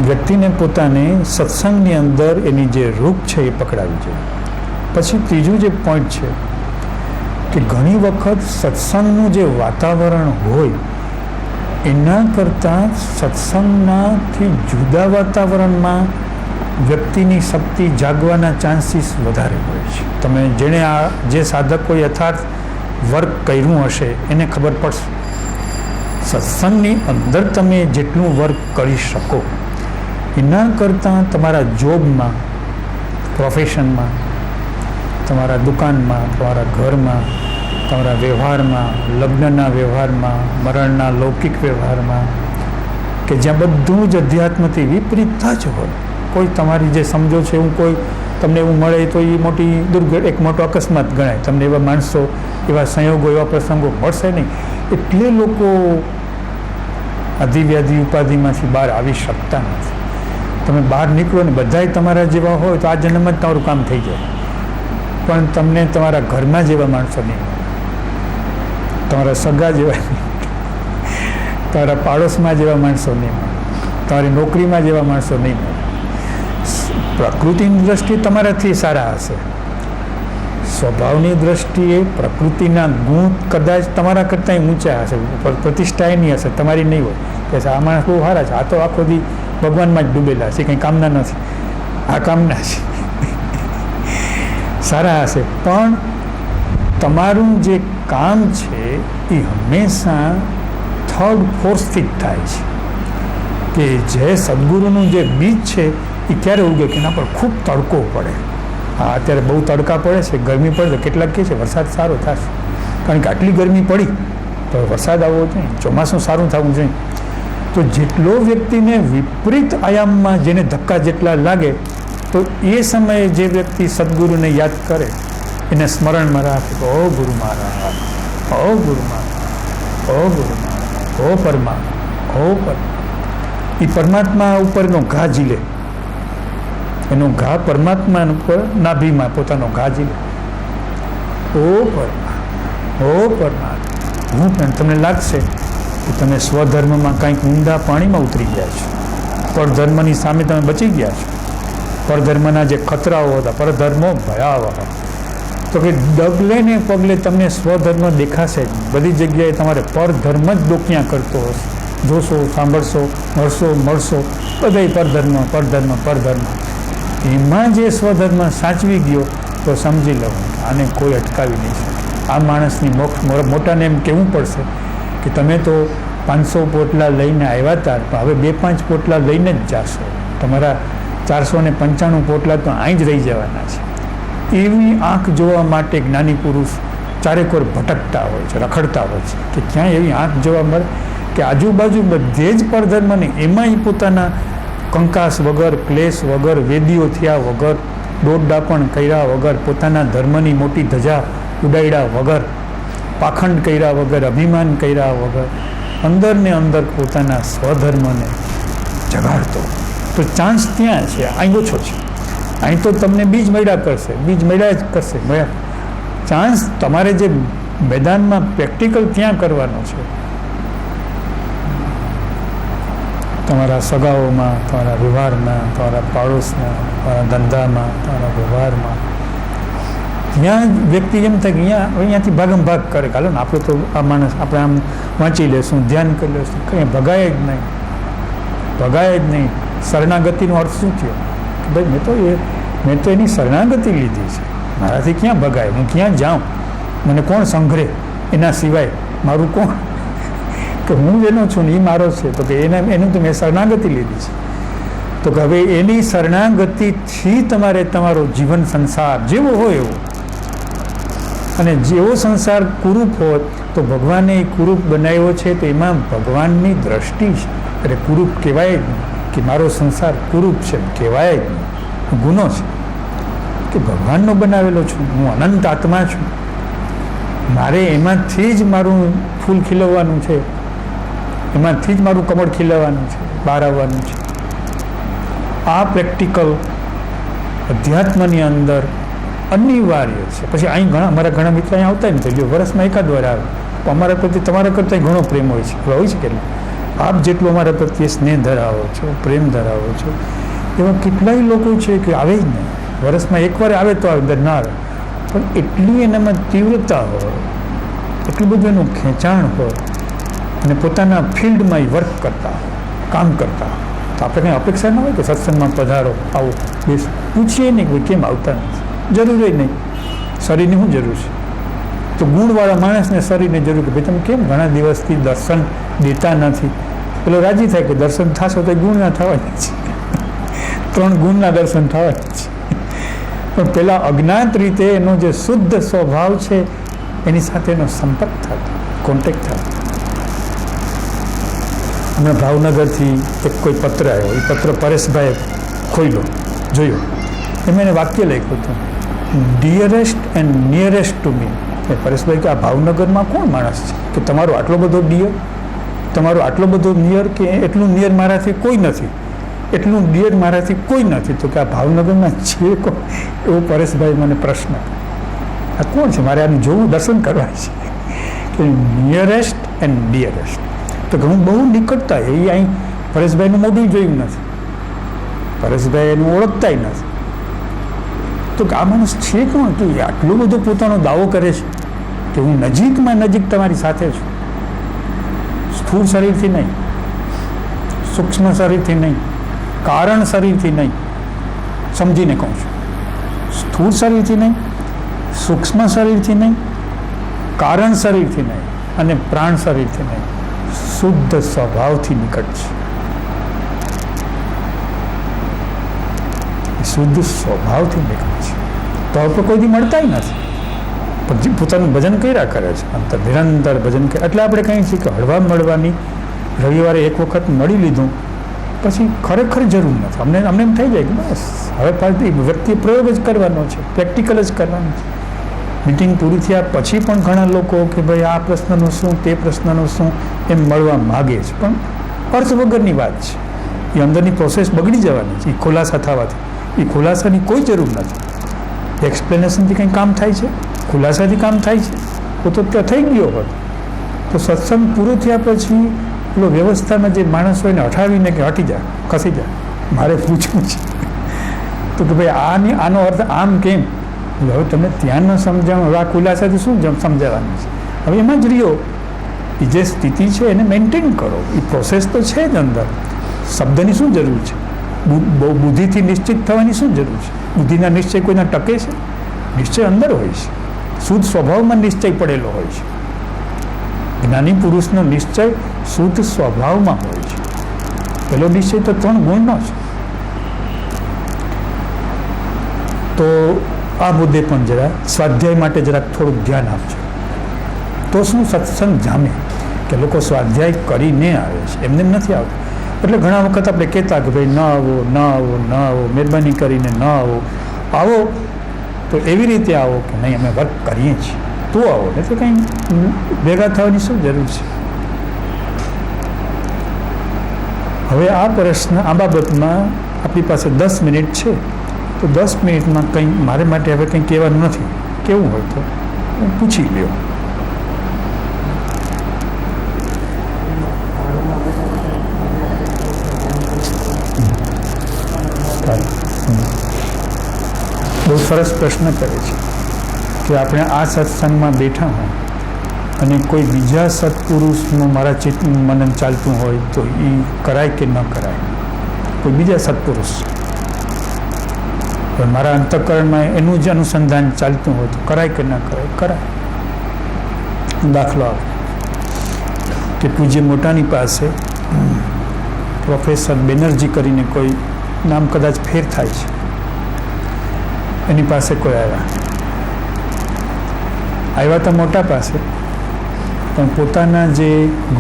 વ્યક્તિને પોતાને સત્સંગની અંદર એની જે રૂપ છે એ પકડાવી જોઈએ. પછી ત્રીજું જે પોઈન્ટ છે કે ઘણી વખત સત્સંગનું જે વાતાવરણ હોય એના કરતાં સત્સંગનાથી જુદા વાતાવરણમાં વ્યક્તિની શક્તિ જાગવાના ચાન્સીસ વધારે હોય છે. તમે જેણે આ જે સાધકોએ યથાર્થ વર્ક કર્યું હશે એને ખબર પડશે. સત્સંગની અંદર તમે જેટલું વર્ક કરી શકો એના કરતાં તમારા જોબમાં, પ્રોફેશનમાં, તમારા દુકાનમાં, તમારા ઘરમાં, તમારા વ્યવહારમાં, લગ્નના વ્યવહારમાં, મરણના લૌકિક વ્યવહારમાં, કે જ્યાં બધું જ અધ્યાત્મથી વિપરીત જ હોય. કોઈ તમારી જે સમજો છે એવું કોઈ તમને એવું મળે તો એ મોટી એક મોટો અકસ્માત ગણાય. તમને એવા માણસો, એવા સંયોગો, એવા પ્રસંગો મળશે નહીં. એટલે લોકો અધિવ્યાધિ ઉપાધિમાંથી બહાર આવી શકતા નથી. તમે બહાર નીકળો ને બધાય તમારા જેવા હોય તો આ જન્મ જ તમારું કામ થઈ જાય. પણ તમને તમારા ઘરમાં જેવા માણસો નહીં મળે, તમારા સગા જેવા નહીં, તમારા પાડોશમાં જેવા માણસો નહીં મળે, તમારી નોકરીમાં જેવા માણસો નહીં મળે. પ્રકૃતિની દ્રષ્ટિએ તમારાથી સારા હશે, સ્વભાવની દ્રષ્ટિએ પ્રકૃતિના ગુણ કદાચ તમારા કરતાં ઊંચા હશે, પ્રતિષ્ઠા એની હશે, તમારી નહીં હોય. કે આ માણસ બહુ સારા છે, આ તો આખો દી ભગવાનમાં જ ડૂબેલા છે, કંઈ કામના નથી, આ કામના છે, સારા હશે. પણ તમારું જે કામ છે એ હંમેશા થર્ડ ફોર્સથી જ થાય છે. કે જે સદગુરુનું જે બીજ છે એ ક્યારે ઉગે કે એના પર ખૂબ તડકો પડે. હા, અત્યારે બહુ તડકા પડે છે, ગરમી પડે તો કેટલાક કહે છે વરસાદ સારો થશે, કારણ કે આટલી ગરમી પડી તો વરસાદ આવવો જોઈએ, ચોમાસું સારું થવું જોઈએ. તો જેટલો વ્યક્તિને વિપરીત આયામમાં જેને ધક્કા જેટલા લાગે તો એ સમયે જે વ્યક્તિ સદગુરુને યાદ કરે, એને સ્મરણમાં રાખે કે ઓ ગુરુ મહારાજ, ઓ ગુરુ મહારાજ, ઓ ગુરુ મહારાજ, ઓ પરમાત્મા, ઓ પરમાત્મા. એ પરમાત્મા ઉપરનો ઘા ઝીલે, એનો ઘા પરમાત્મા ઉપર નાભીમાં પોતાનો ઘા ઝીલે. ઓ પરમાત્મા, ઓ પરમાત્મા. હું પણ તમને લાગશે કે તમે સ્વધર્મમાં કંઈક ઊંડા પાણીમાં ઉતરી ગયા છો, પરધર્મની સામે તમે બચી ગયા છો. પરધર્મના જે ખતરાઓ હતા, પરધર્મો ભયાવહ. તો કે ડગલે ને પગલે તમને સ્વધર્મ દેખાશે, બધી જગ્યાએ તમારે પરધર્મ જ ડોકિયા કરતો હશે. જોશો, સાંભળશો, મળશો, બધાય પરધર્મ, પરધર્મ, પરધર્મ. એમાં જે સ્વધર્મ સાચવી ગયો તો સમજી લો આને કોઈ અટકાવી નહીં શકે. આ માણસની મોટાને એમ કહેવું પડશે કે તમે તો 500 પોટલા લઈને આવ્યા હતા, પણ હવે 2-5 પોટલા લઈને જ જાશો. તમારા 495 પોટલા તો અહીં જ રહી જવાના છે. એવી આંખ જોવા માટે જ્ઞાની પુરુષ ચારેકોર ભટકતા હોય છે, રખડતા હોય છે, કે ક્યાં એવી આંખ જોવા મળે કે આજુબાજુ બધે જ પરધર્મને, એમાંય પોતાના કંકાસ વગર, ક્લેશ વગર, વેદીઓ થયા વગર, દોડડાપણ કર્યા વગર, પોતાના ધર્મની મોટી ધજા ઉડાડ્યા વગર, પાખંડ કર્યા વગર, અભિમાન કર્યા વગર, અંદર ને અંદર પોતાના સ્વધર્મને જગાડતો. તો ચાન્સ ત્યાં છે, અહીં ઓછો છે. અહીં તો તમને બીજ મળ્યા કરશે, બીજ મળ્યા જ કરશે. ચાન્સ તમારે જે મેદાનમાં પ્રેક્ટિકલ ત્યાં કરવાનો છે, તમારા સગાઓમાં, તમારા વ્યવહારમાં, તમારા પાડોશમાં, તમારા ધંધામાં, તમારા વ્યવહારમાં. ત્યાં વ્યક્તિ એમ થાય કે અહીંયાથી ભાગમ ભાગ કરે. ચાલો ને આપણે તો આ માણસ આપણે આમ વાંચી લેશું, ધ્યાન કરી લેશું, કંઈ ભગાય જ નહીં, ભગાય જ નહીં. શરણાગતિનો અર્થ શું થયો? કે ભાઈ મેં તો એની શરણાગતિ લીધી છે, મારાથી ક્યાં ભગાય, હું ક્યાં જાઉં, મને કોણ સંઘરે, એના સિવાય મારું કોણ, કે હું જેનો છું ને એ મારો છે. તો કે એનું તો મેં શરણાગતિ લીધી છે. તો કે હવે એની શરણાગતિથી તમારે તમારો જીવન સંસાર જેવો હોય એવો, અને જેવો સંસાર કુરૂપ હોત તો ભગવાને એ કુરૂપ બનાવ્યો છે, તો એમાં ભગવાનની દ્રષ્ટિ છે. એટલે કુરૂપ કહેવાય જ નહીં કે મારો સંસાર કુરૂપ છે, કહેવાય જ નહીં, ગુનો છે. કે ભગવાનનો બનાવેલો છું, હું અનંત આત્મા છું, મારે એમાંથી જ મારું ફૂલ ખીલવવાનું છે, એમાંથી જ મારું કમળ ખીલવવાનું છે, બહાર આવવાનું છે. આ પ્રેક્ટિકલ અધ્યાત્મની અંદર અનિવાર્ય છે. પછી અહીં અમારા ઘણા મિત્રો અહીં આવતા નથી, જો વર્ષમાં એકાદ વાર આવે, તો અમારા પ્રત્યે તમારા કરતાં ઘણો પ્રેમ હોય છે. હોય છે કે આપ જેટલો અમારા પ્રત્યે સ્નેહ ધરાવો છો, પ્રેમ ધરાવો છો, એવા કેટલાય લોકો છે કે આવે જ નહીં. વર્ષમાં એકવાર આવે તો આવે, ના આવે. પણ એટલી એનામાં તીવ્રતા હોય, એટલું બધું એનું ખેંચાણ હોય, અને પોતાના ફિલ્ડમાં એ વર્ક કરતા, કામ કરતા, તો આપણે કંઈ અપેક્ષા ન હોય કે સત્સંગમાં પધારો, આવો, બેસ, પૂછીએ નહીં કે કેમ આવતા નથી, જરૂર જ નહીં. શરીરની શું જરૂર છે? તો ગુણવાળા માણસને શરીરની જરૂર કે ભાઈ તમે કેમ ઘણા દિવસથી દર્શન દેતા નથી. પેલો રાજી થાય કે દર્શન થશો તો ગુણના થવાના છે, 3 ગુણના દર્શન થવાના છે. પણ પેલા અજ્ઞાત રીતે એનો જે શુદ્ધ સ્વભાવ છે એની સાથે એનો સંપર્ક થતો, કોન્ટેક્ટ થતો. હમણાં ભાવનગરથી એક કોઈ પત્ર આવ્યો, એ પત્ર પરેશભાઈએ ખોલ્યો, જોયો, એમાં એને વાક્ય લખ્યું હતું, dearest and nearest to me. એ પરેશભાઈ કે આ ભાવનગરમાં કોણ માણસ છે કે તમારો આટલો બધો ડિયર, તમારો આટલો બધો નિયર, કે એટલું નિયર મારાથી કોઈ નથી, એટલું ડિયર મારાથી કોઈ નથી. તો કે આ ભાવનગરમાં છે કોણ? એવો પરેશભાઈ મને પ્રશ્ન, આ કોણ છે, મારે આનું જોવું, દર્શન કરવા છે. કે નિયરેસ્ટ એન્ડ ડિયરેસ્ટ. તો કે હું બહુ નિકટતા, એ અહીં પરેશભાઈનું મોઢું જોયું નથી, પરેશભાઈ એનું ઓળખતાય નથી. તો કે આ માણસ છે કોણ? તો એ આટલો બધો પોતાનો દાવો કરે છે કે હું નજીકમાં નજીક તમારી સાથે છું. સ્થૂળ શરીરથી નહીં, સૂક્ષ્મ શરીરથી નહીં, કારણ શરીરથી નહીં, સમજીને કહું છું, સ્થૂળ શરીરથી નહીં, સૂક્ષ્મ શરીરથી નહીં, કારણ શરીરથી નહીં, અને પ્રાણ શરીરથી નહીં, શુદ્ધ સ્વભાવથી નિકટ છે. શુદ્ધ સ્વભાવથી નિકટ છે. તો આપણે કોઈથી મળતાય નથી, પણ પોતાનું ભજન કર્યા કરે છે, અંતર નિરંતર ભજન કરે. એટલે આપણે કહીએ છીએ કે હળવા મળવાની, રવિવારે એક વખત મળી લીધું પછી ખરેખર જરૂર નથી. અમને એમ થઈ જાય કે બસ હવે પાછી વ્યક્તિએ પ્રયોગ જ કરવાનો છે, પ્રેક્ટિકલ જ કરવાનો છે. મિટિંગ પૂરી થયા પછી પણ ઘણા લોકો કે ભાઈ આ પ્રશ્નનું શું, તે પ્રશ્નનું શું, એમ મળવા માગે છે, પણ અર્થ વગરની વાત છે. એ અંદરની પ્રોસેસ બગડી જવાની છે, એ ખુલાસા થવાથી. એ ખુલાસાની કોઈ જરૂર નથી. એક્સપ્લેનેશનથી કંઈ કામ થાય છે? ખુલાસાથી કામ થાય છે? તો ત્યાં થઈ ગયો હોત. તો સત્સંગ પૂરો થયા પછી પેલો વ્યવસ્થામાં જે માણસ હોય ને હટાવીને કે હટી જાય, ખસી જાય, મારે પૂછવું છે. તો કે ભાઈ આનો અર્થ આમ કેમ? હવે તમને ત્યાં ન સમજાવું, હવે આ ખુલાસાથી શું સમજાવવાનું છે? હવે એમાં જ રહ્યો. એ જે સ્થિતિ છે એને મેન્ટેન કરો. એ પ્રોસેસ તો છે જ અંદર. શબ્દની શું જરૂર છે? બુદ્ધિથી નિશ્ચિત થવાની શું જરૂર છે? બુદ્ધિના નિશ્ચય કોઈના ટકે છે? નિશ્ચય અંદર હોય છે, શુદ્ધ સ્વભાવમાં નિશ્ચય પડેલો હોય છે. જ્ઞાની પુરુષનો નિશ્ચય શુદ્ધ સ્વભાવમાં હોય છે. પેલો નિશ્ચય તો 3 ગુણનો છે. તો આ મુદ્દે પણ જરા સ્વાધ્યાય માટે જરાક થોડુંક ધ્યાન આપજો. તો શું સત્સંગ જામે કે લોકો સ્વાધ્યાય કરીને આવે છે, એમને નથી આવતું. એટલે ઘણા વખત આપણે કહેતા કે ભાઈ ન આવો, ન આવો, ન આવો, મહેરબાની કરીને ન આવો. આવો તો એવી રીતે આવો કે નહીં અમે વર્ક કરીએ છીએ તો આવો, નહીં તો કંઈ ભેગા થવાની શું જરૂર છે? હવે આ પ્રશ્ન આ બાબતમાં આપણી પાસે 10 મિનિટ છે, તો 10 મિનિટમાં કંઈ મારે માટે હવે કંઈ કહેવાનું નથી. કેવું હોય તો હું પૂછી લ્યો. બહુ સરસ પ્રશ્ન કરે છે કે આપણે આ સત્સંગમાં બેઠા હોય અને કોઈ બીજા સત્પુરુષનું મારા ચિત્ત મનન ચાલતું હોય તો એ કરાય કે ન કરાય? કોઈ બીજા સત્પુરુષ મારા અંતઃકરણમાં એનું જ અનુસંધાન ચાલતું હોય તો કરાય કે ન કરાય? કરાય. દાખલો આપો કે પૂજ્ય મોટાની પાસે પ્રોફેસર બેનર્જી કરીને કોઈ નામ કદાચ ફેર થાય છે, એની પાસે કોઈ આવ્યા તો મોટા પાસે, પણ પોતાના જે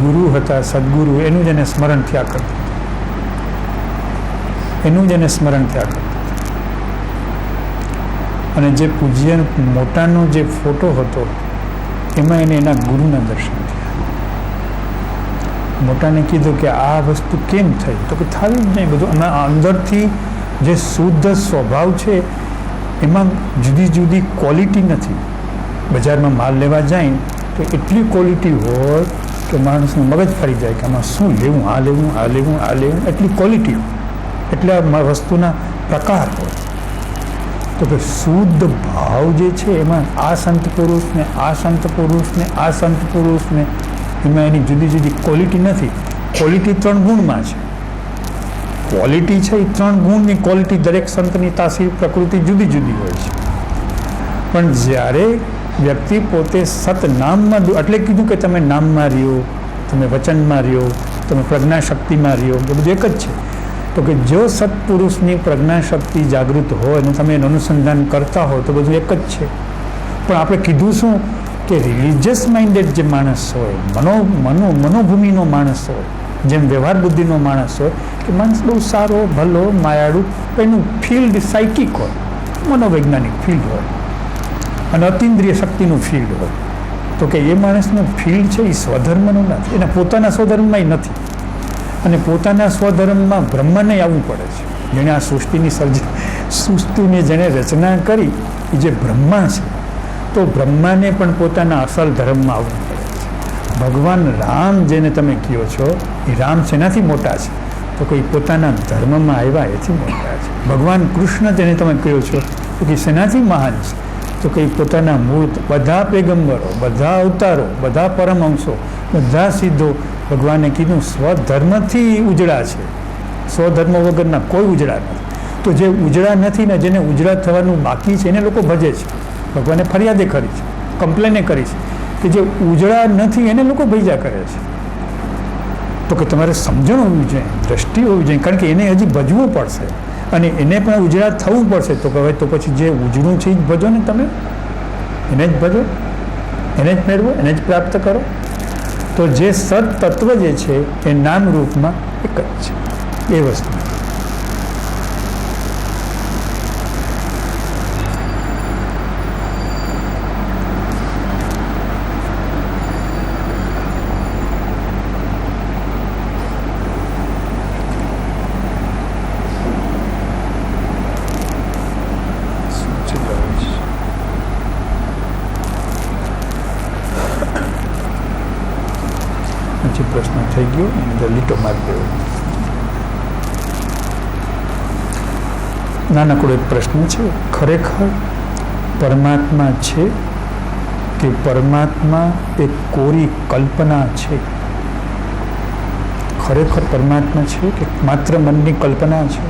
ગુરુ હતા, સદગુરુ, એનું જ એને સ્મરણ થયા કરતું, એનું જ એને સ્મરણ થયા કરતું. અને જે પૂજ્ય મોટાનો જે ફોટો હતો એમાં એને એના ગુરુના દર્શન થયા. મોટાને કીધું કે આ વસ્તુ કેમ થઈ? તો કે થયું જ નહીં. બધું અંદરથી જે શુદ્ધ સ્વભાવ છે એમાં જુદી જુદી ક્વોલિટી નથી. બજારમાં માલ લેવા જાય તો એટલી ક્વોલિટી હોય કે માણસનું મગજ ફરી જાય કે આમાં શું લેવું, આ લેવું, આ લેવું, આ લેવું, એટલી ક્વોલિટી હોય, એટલા વસ્તુના પ્રકાર હોય. તો કે શુદ્ધ ભાવ જે છે એમાં આ સંત પુરુષને, આ સંત પુરુષને, આ સંત પુરુષને, એમાં એની જુદી જુદી ક્વોલિટી નથી. ક્વોલિટી 3 ગુણમાં છે. ક્વોલિટી છે એ 3 ગુણની ક્વોલિટી. દરેક સંતની તાસીર પ્રકૃતિ જુદી જુદી હોય છે. પણ જ્યારે વ્યક્તિ પોતે સતનામમાં, એટલે કીધું કે તમે નામમાં રહ્યો, તમે વચનમાં રહ્યો, તમે પ્રજ્ઞાશક્તિમાં રહ્યો, એ બધું એક જ છે. તો કે જો સત્પુરુષની પ્રજ્ઞાશક્તિ જાગૃત હોય અને તમે એનું અનુસંધાન કરતા હો તો બધું એક જ છે. પણ આપણે કીધું શું કે રિલિજિયસ માઇન્ડેડ જે માણસ હોય, મનોભૂમિનો માણસ હોય, જેમ વ્યવહાર બુદ્ધિનો માણસ હોય, કે માણસ બહુ સારો, ભલો, માયાળુ, એનું ફિલ્ડ સાયકિક હોય, મનોવૈજ્ઞાનિક ફિલ્ડ હોય અને અતિન્દ્રિય શક્તિનું ફિલ્ડ હોય. તો કે એ માણસનું ફિલ્ડ છે એ સ્વધર્મનું નથી, એના પોતાના સ્વધર્મમાં નથી. અને પોતાના સ્વધર્મમાં બ્રહ્મને આવવું પડે છે. જેણે આ સૃષ્ટિની જેણે રચના કરી એ જે બ્રહ્મા છે, તો બ્રહ્માને પણ પોતાના અસલ ધર્મમાં આવવું પડે છે. ભગવાન રામ જેને તમે કહો છો એ રામ શેનાથી મોટા છે? તો કોઈ પોતાના ધર્મમાં આવ્યા એથી મોટા છે. ભગવાન કૃષ્ણ જેને તમે કહો છો તો કે શેનાથી મહાન છે? તો કંઈ પોતાના મૂળ, બધા પેગમ્બરો, બધા અવતારો, બધા પરમહંસો, બધા સિદ્ધો ભગવાને કીધું સ્વધર્મથી ઉજળા છે. સ્વધર્મ વગરના કોઈ ઉજળા નથી. તો જે ઉજળા નથી ને, જેને ઉજળા થવાનું બાકી છે, એને લોકો ભજે છે. ભગવાને ફરિયાદે કરી છે, કમ્પ્લેને કરી છે કે જે ઉજળા નથી એને લોકો ભેજા કરે છે. તો કે તમારે સમજણ હોવી જોઈએ, દ્રષ્ટિ હોવી જોઈએ, કારણ કે એને હજી ભજવું પડશે અને એને પણ ઉજળા થવું પડશે. તો હવે તો પછી જે ઉજળું છે એ જ ભજો ને તમે, એને જ ભજો, એને જ મેળવો, એને જ પ્રાપ્ત કરો. તો જે સત તત્વ જે છે એ નામ રૂપમાં એક જ છે. એ વસ્તુ પ્રશ્ન થઈ ગયો, એને લીટો મારી દેવો. નાનકડો એક પ્રશ્ન છે, ખરેખર પરમાત્મા છે કે પરમાત્મા એક કોરી કલ્પના છે? ખરેખર પરમાત્મા છે કે માત્ર મનની કલ્પના છે?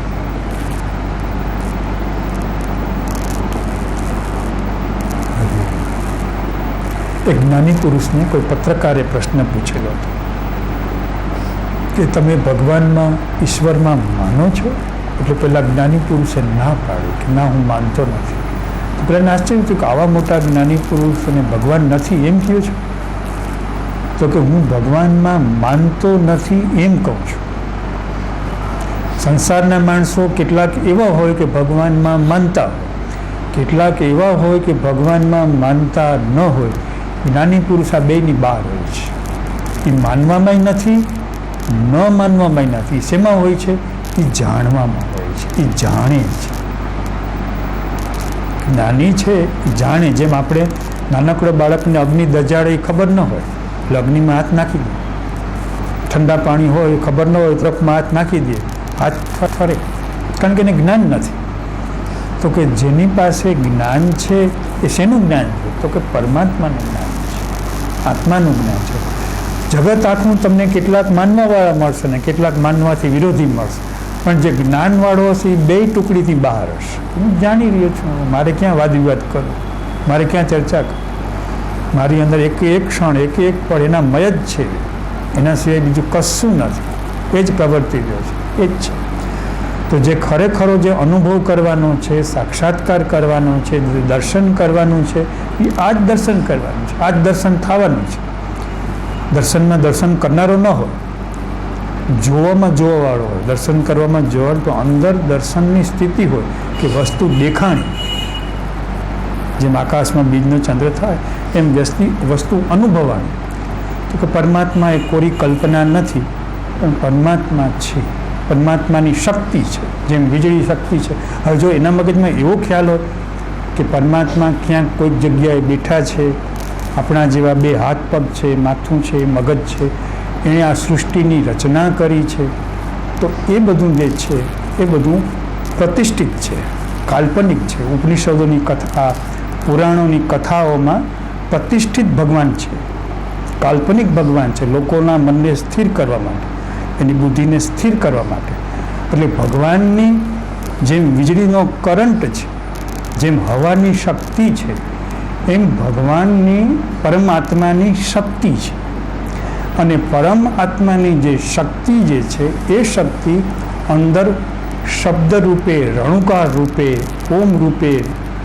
એક જ્ઞાની પુરુષને કોઈ પત્રકારે પ્રશ્ન પૂછેલો હતો કે તમે ભગવાનમાં, ઈશ્વરમાં માનો છો? એટલે પેલા જ્ઞાની પુરુષે ના પાડી કે ના, હું માનતો નથી. તો પેલાને આશ્ચર્ય થયું કે આવા મોટા જ્ઞાની પુરુષ અને ભગવાન નથી એમ કહો છો? તો કે હું ભગવાનમાં માનતો નથી એમ કહું છું. સંસારના માણસો કેટલાક એવા હોય કે ભગવાનમાં માનતા હોય, કેટલાક એવા હોય કે ભગવાનમાં માનતા ન હોય. જ્ઞાની પુરુષ આ બેની બહાર હોય છે. એ માનવામાં નથી ન માનવામાં નથી. શેમાં હોય છે? એ જાણવામાં હોય છે. એ જાણે છે. જ્ઞાની છે એ જાણે. જેમ આપણે નાનકડો બાળકને અગ્નિ દજાડે એ ખબર ન હોય એટલે અગ્નિમાં હાથ નાખી દે. ઠંડા પાણી હોય ખબર ન હોય તરફમાં હાથ નાખી દે, હાથ ફરે, કારણ કે એને જ્ઞાન નથી. તો કે જેની પાસે જ્ઞાન છે એ શેનું જ્ઞાન છે? તો કે પરમાત્માનું જ્ઞાન છે, આત્માનું જ્ઞાન છે. જગત આખું તમને કેટલાક માનવાવાળા મળશે ને કેટલાક માનવાથી વિરોધી મળશે, પણ જે જ્ઞાનવાળો હશે એ બે ટુકડીથી બહાર હશે. હું જાણી રહ્યો છું, મારે ક્યાં વાદ વિવાદ કરવો, મારે ક્યાં ચર્ચા કરવી? મારી અંદર એક એક ક્ષણ એક એક પળ એના મય જ છે, એના સિવાય બીજું કશું નથી. એ જ પ્રવર્તી રહ્યો છે, એ જ છે. તો જે ખરેખરો જે અનુભવ કરવાનો છે, સાક્ષાત્કાર કરવાનો છે, દર્શન કરવાનું છે, એ આ જ દર્શન કરવાનું છે, આ જ દર્શન થવાનું છે. દર્શનમાં દર્શન કરનારો ન હોય, જોવામાં જોવાવાળો હોય. દર્શન કરવામાં જોવા તો અંદર દર્શનની સ્થિતિ હોય કે વસ્તુ દેખાણી, જેમ આકાશમાં બીજનો ચંદ્ર થાય એમ વસ્તુ અનુભવાણી. તો કે પરમાત્મા એ કોરી કલ્પના નથી, પણ પરમાત્મા છે, પરમાત્માની શક્તિ છે, જેમ વીજળી શક્તિ છે. હવે જો એના મગજમાં એવો ખ્યાલ હોય કે પરમાત્મા ક્યાંક કોઈક જગ્યાએ બેઠા છે, આપણા જેવા બે હાથ પગ છે, માથું છે, મગજ છે, એણે આ સૃષ્ટિની રચના કરી છે, તો એ બધું જે છે એ બધું પ્રતિષ્ઠિત છે, કાલ્પનિક છે. ઉપનિષદોની કથા, પુરાણોની કથાઓમાં પ્રતિષ્ઠિત ભગવાન છે, કાલ્પનિક ભગવાન છે, લોકોના મનને સ્થિર કરવા માટે, એની બુદ્ધિને સ્થિર કરવા માટે. એટલે ભગવાનની જેમ વીજળીનો કરંટ છે, જેમ હવાની શક્તિ છે, એમ ભગવાનની પરમાત્માની શક્તિ છે. અને પરમ આત્માની જે શક્તિ જે છે એ શક્તિ અંદર શબ્દ રૂપે, રણુકાર રૂપે, ઓમ રૂપે,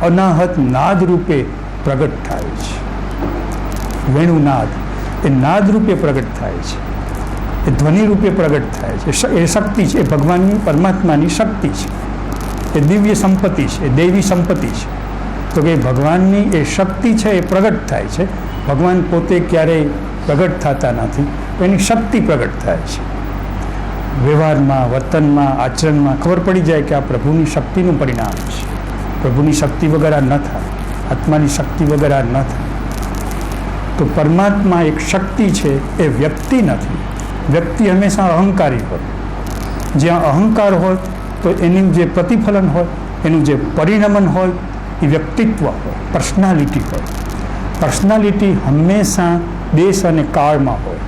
અનાહત નાદ રૂપે પ્રગટ થાય છે. વેણુનાદ એ નાદ રૂપે પ્રગટ થાય છે, એ ધ્વનિ રૂપે પ્રગટ થાય છે. એ શક્તિ છે, એ ભગવાનની પરમાત્માની શક્તિ છે, એ દિવ્ય સંપત્તિ છે, એ દૈવી સંપત્તિ છે. તો કે ભગવાનની એ શક્તિ છે એ પ્રગટ થાય છે. ભગવાન પોતે ક્યારેય પ્રગટ થતા નથી, એની શક્તિ પ્રગટ થાય છે. વ્યવહારમાં, વર્તનમાં, આચરણમાં ખબર પડી જાય કે આ પ્રભુની શક્તિનું પરિણામ છે. પ્રભુની શક્તિ વગર આ ન થાય, આત્માની શક્તિ વગર આ ન થાય. તો પરમાત્મા એક શક્તિ છે, એ વ્યક્તિ નથી. વ્યક્તિ હંમેશા અહંકારી હોય. જ્યાં અહંકાર હોય તો એનું જે પ્રતિફલન હોય, એનું જે પરિણમન હોય એ વ્યક્તિત્વ હોય, પર્સનાલિટી હોય. પર્સનાલિટી હંમેશા દેશ અને કાળમાં હોય.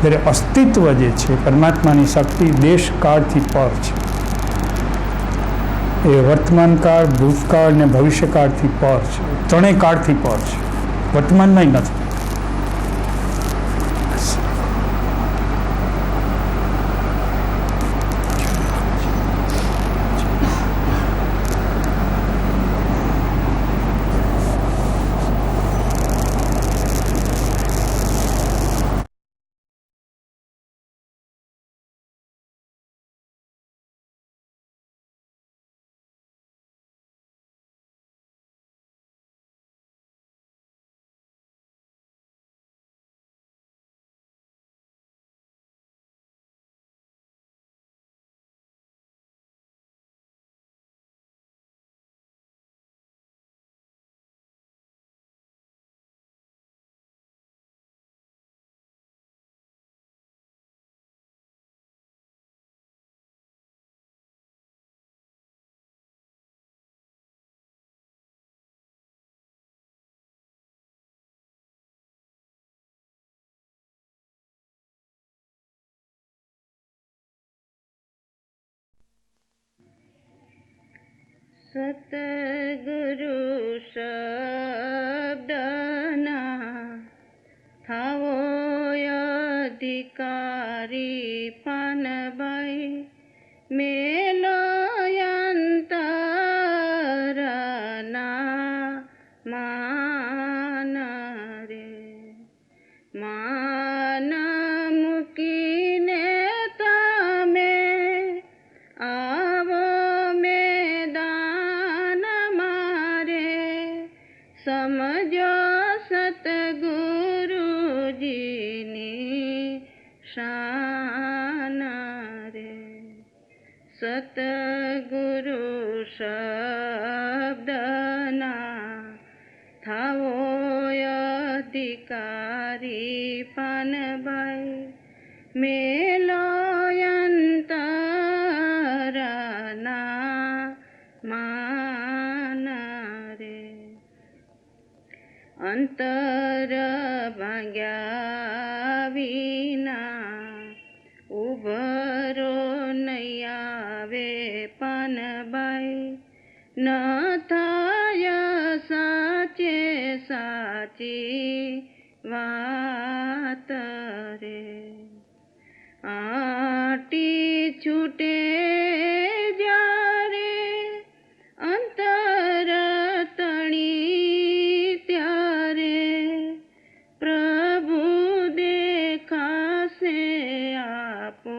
જ્યારે અસ્તિત્વ જે છે પરમાત્માની શક્તિ દેશ કાળથી પર છે. એ વર્તમાન કાળ, ભૂતકાળ અને ભવિષ્યકાળથી પર છે. ત્રણેય કાળથી પર છે, વર્તમાનમાં નથી. સતગુરુ શબ્દના થાવો અધિકારી પાનબાઈ મેલો અંતરના માન રે માન મૂકીને તમે આવો મેદાન મારે સમજો સતગુરુજીની શા સતગુરુ શબ્દના થાવો અધિકારી પાનભાઈ મેલો અંતરના માન રે અંતર ભાગ્યા વિના ઉભરો નહીં આવે પાનભાઈ ન થાય સાચે સાચી વાત રે આટી છૂટે જ્યારે અંતર તણી ત્યારે પ્રભુ દેખાશે આપો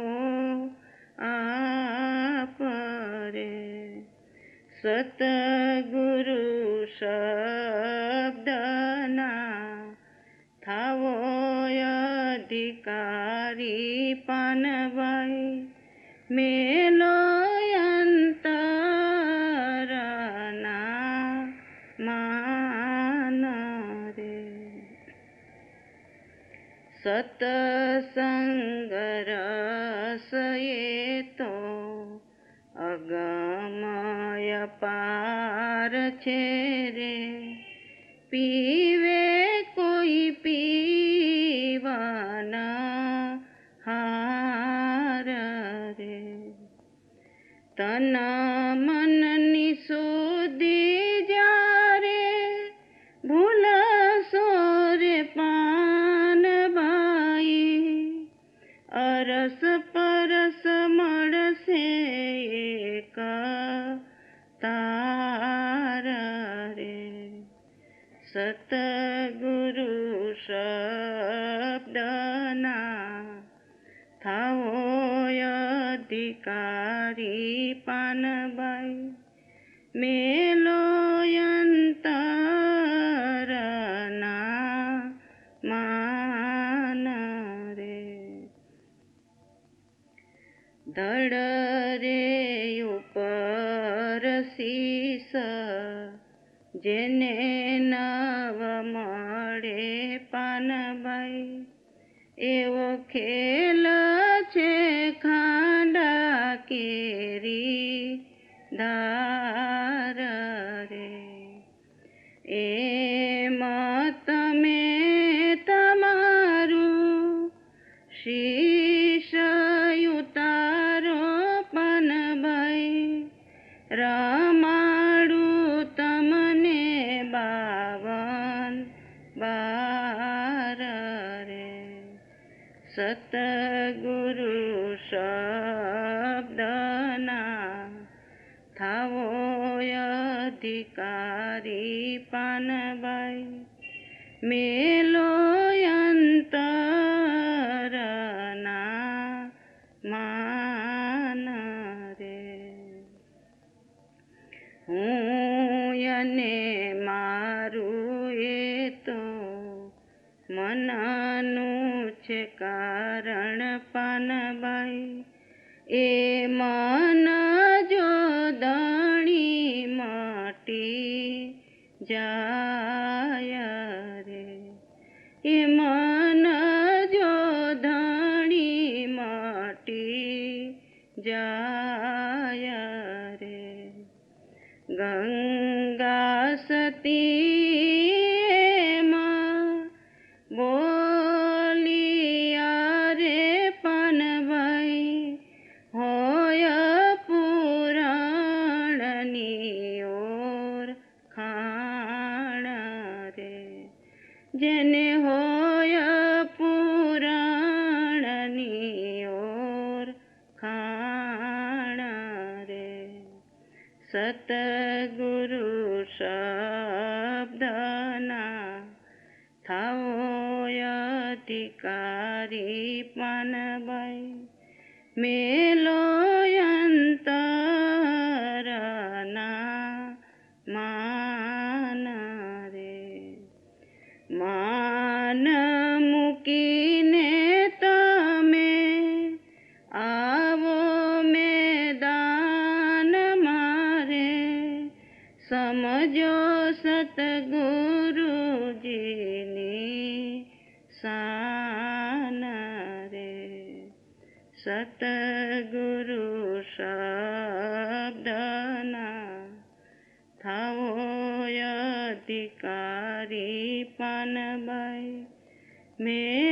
આપ રે સતગુરુ શબ્દના થાવો અધિકારી પાનભાઈ મેલો અંતરના માન રે સતસંગ રસ એ તો અગમય પાર છે રે પીવે કોઈ પીવાના હાર રે તન મનની સુધી જ્યારે ભૂલશો રે પાનભાઈ અરસ પરસ મળશે એક તાર રે સતગુરુ શબ્દના થાવો અધિકારી પાનભાઈ મેલો અંતરના માન રે ધડ રે ઉપર શીશ જેને નવ મળે પાનભાઈ એવો ખેલ છે ખાંડા કેરી ધાર રે એમ તમે તમારું શીશ ઉતારો પાનભાઈ રમાડું તમને 52 બાર રે સતગુરુ શબ્દના થાવો અધિકારી પાનભાઈ મેલો અંતરના માન રે હું અને મારું એ તો મનનું છે કારણ પાનભાઈ એ મન જો દણી મટી જાય રે એ મન જો ધણી મટી જાય રે ગંગા સતી બોલિયા રે પાનભાઈ હોય પુરાણની ઓર ખાણ રે જેને હોય પુરાણની ઓર ખાણ રે સતગુરુ શબ્દના થાવો અધિકારી પાનભાઈ મેલો અંતરના માન રે માન મૂકીને તમે આવો મેદાન સમજો સતગુરુજીની શાન રે. સતગુરુ શબ્દના થાવો અધિકારી પાનબાઈ. મેલો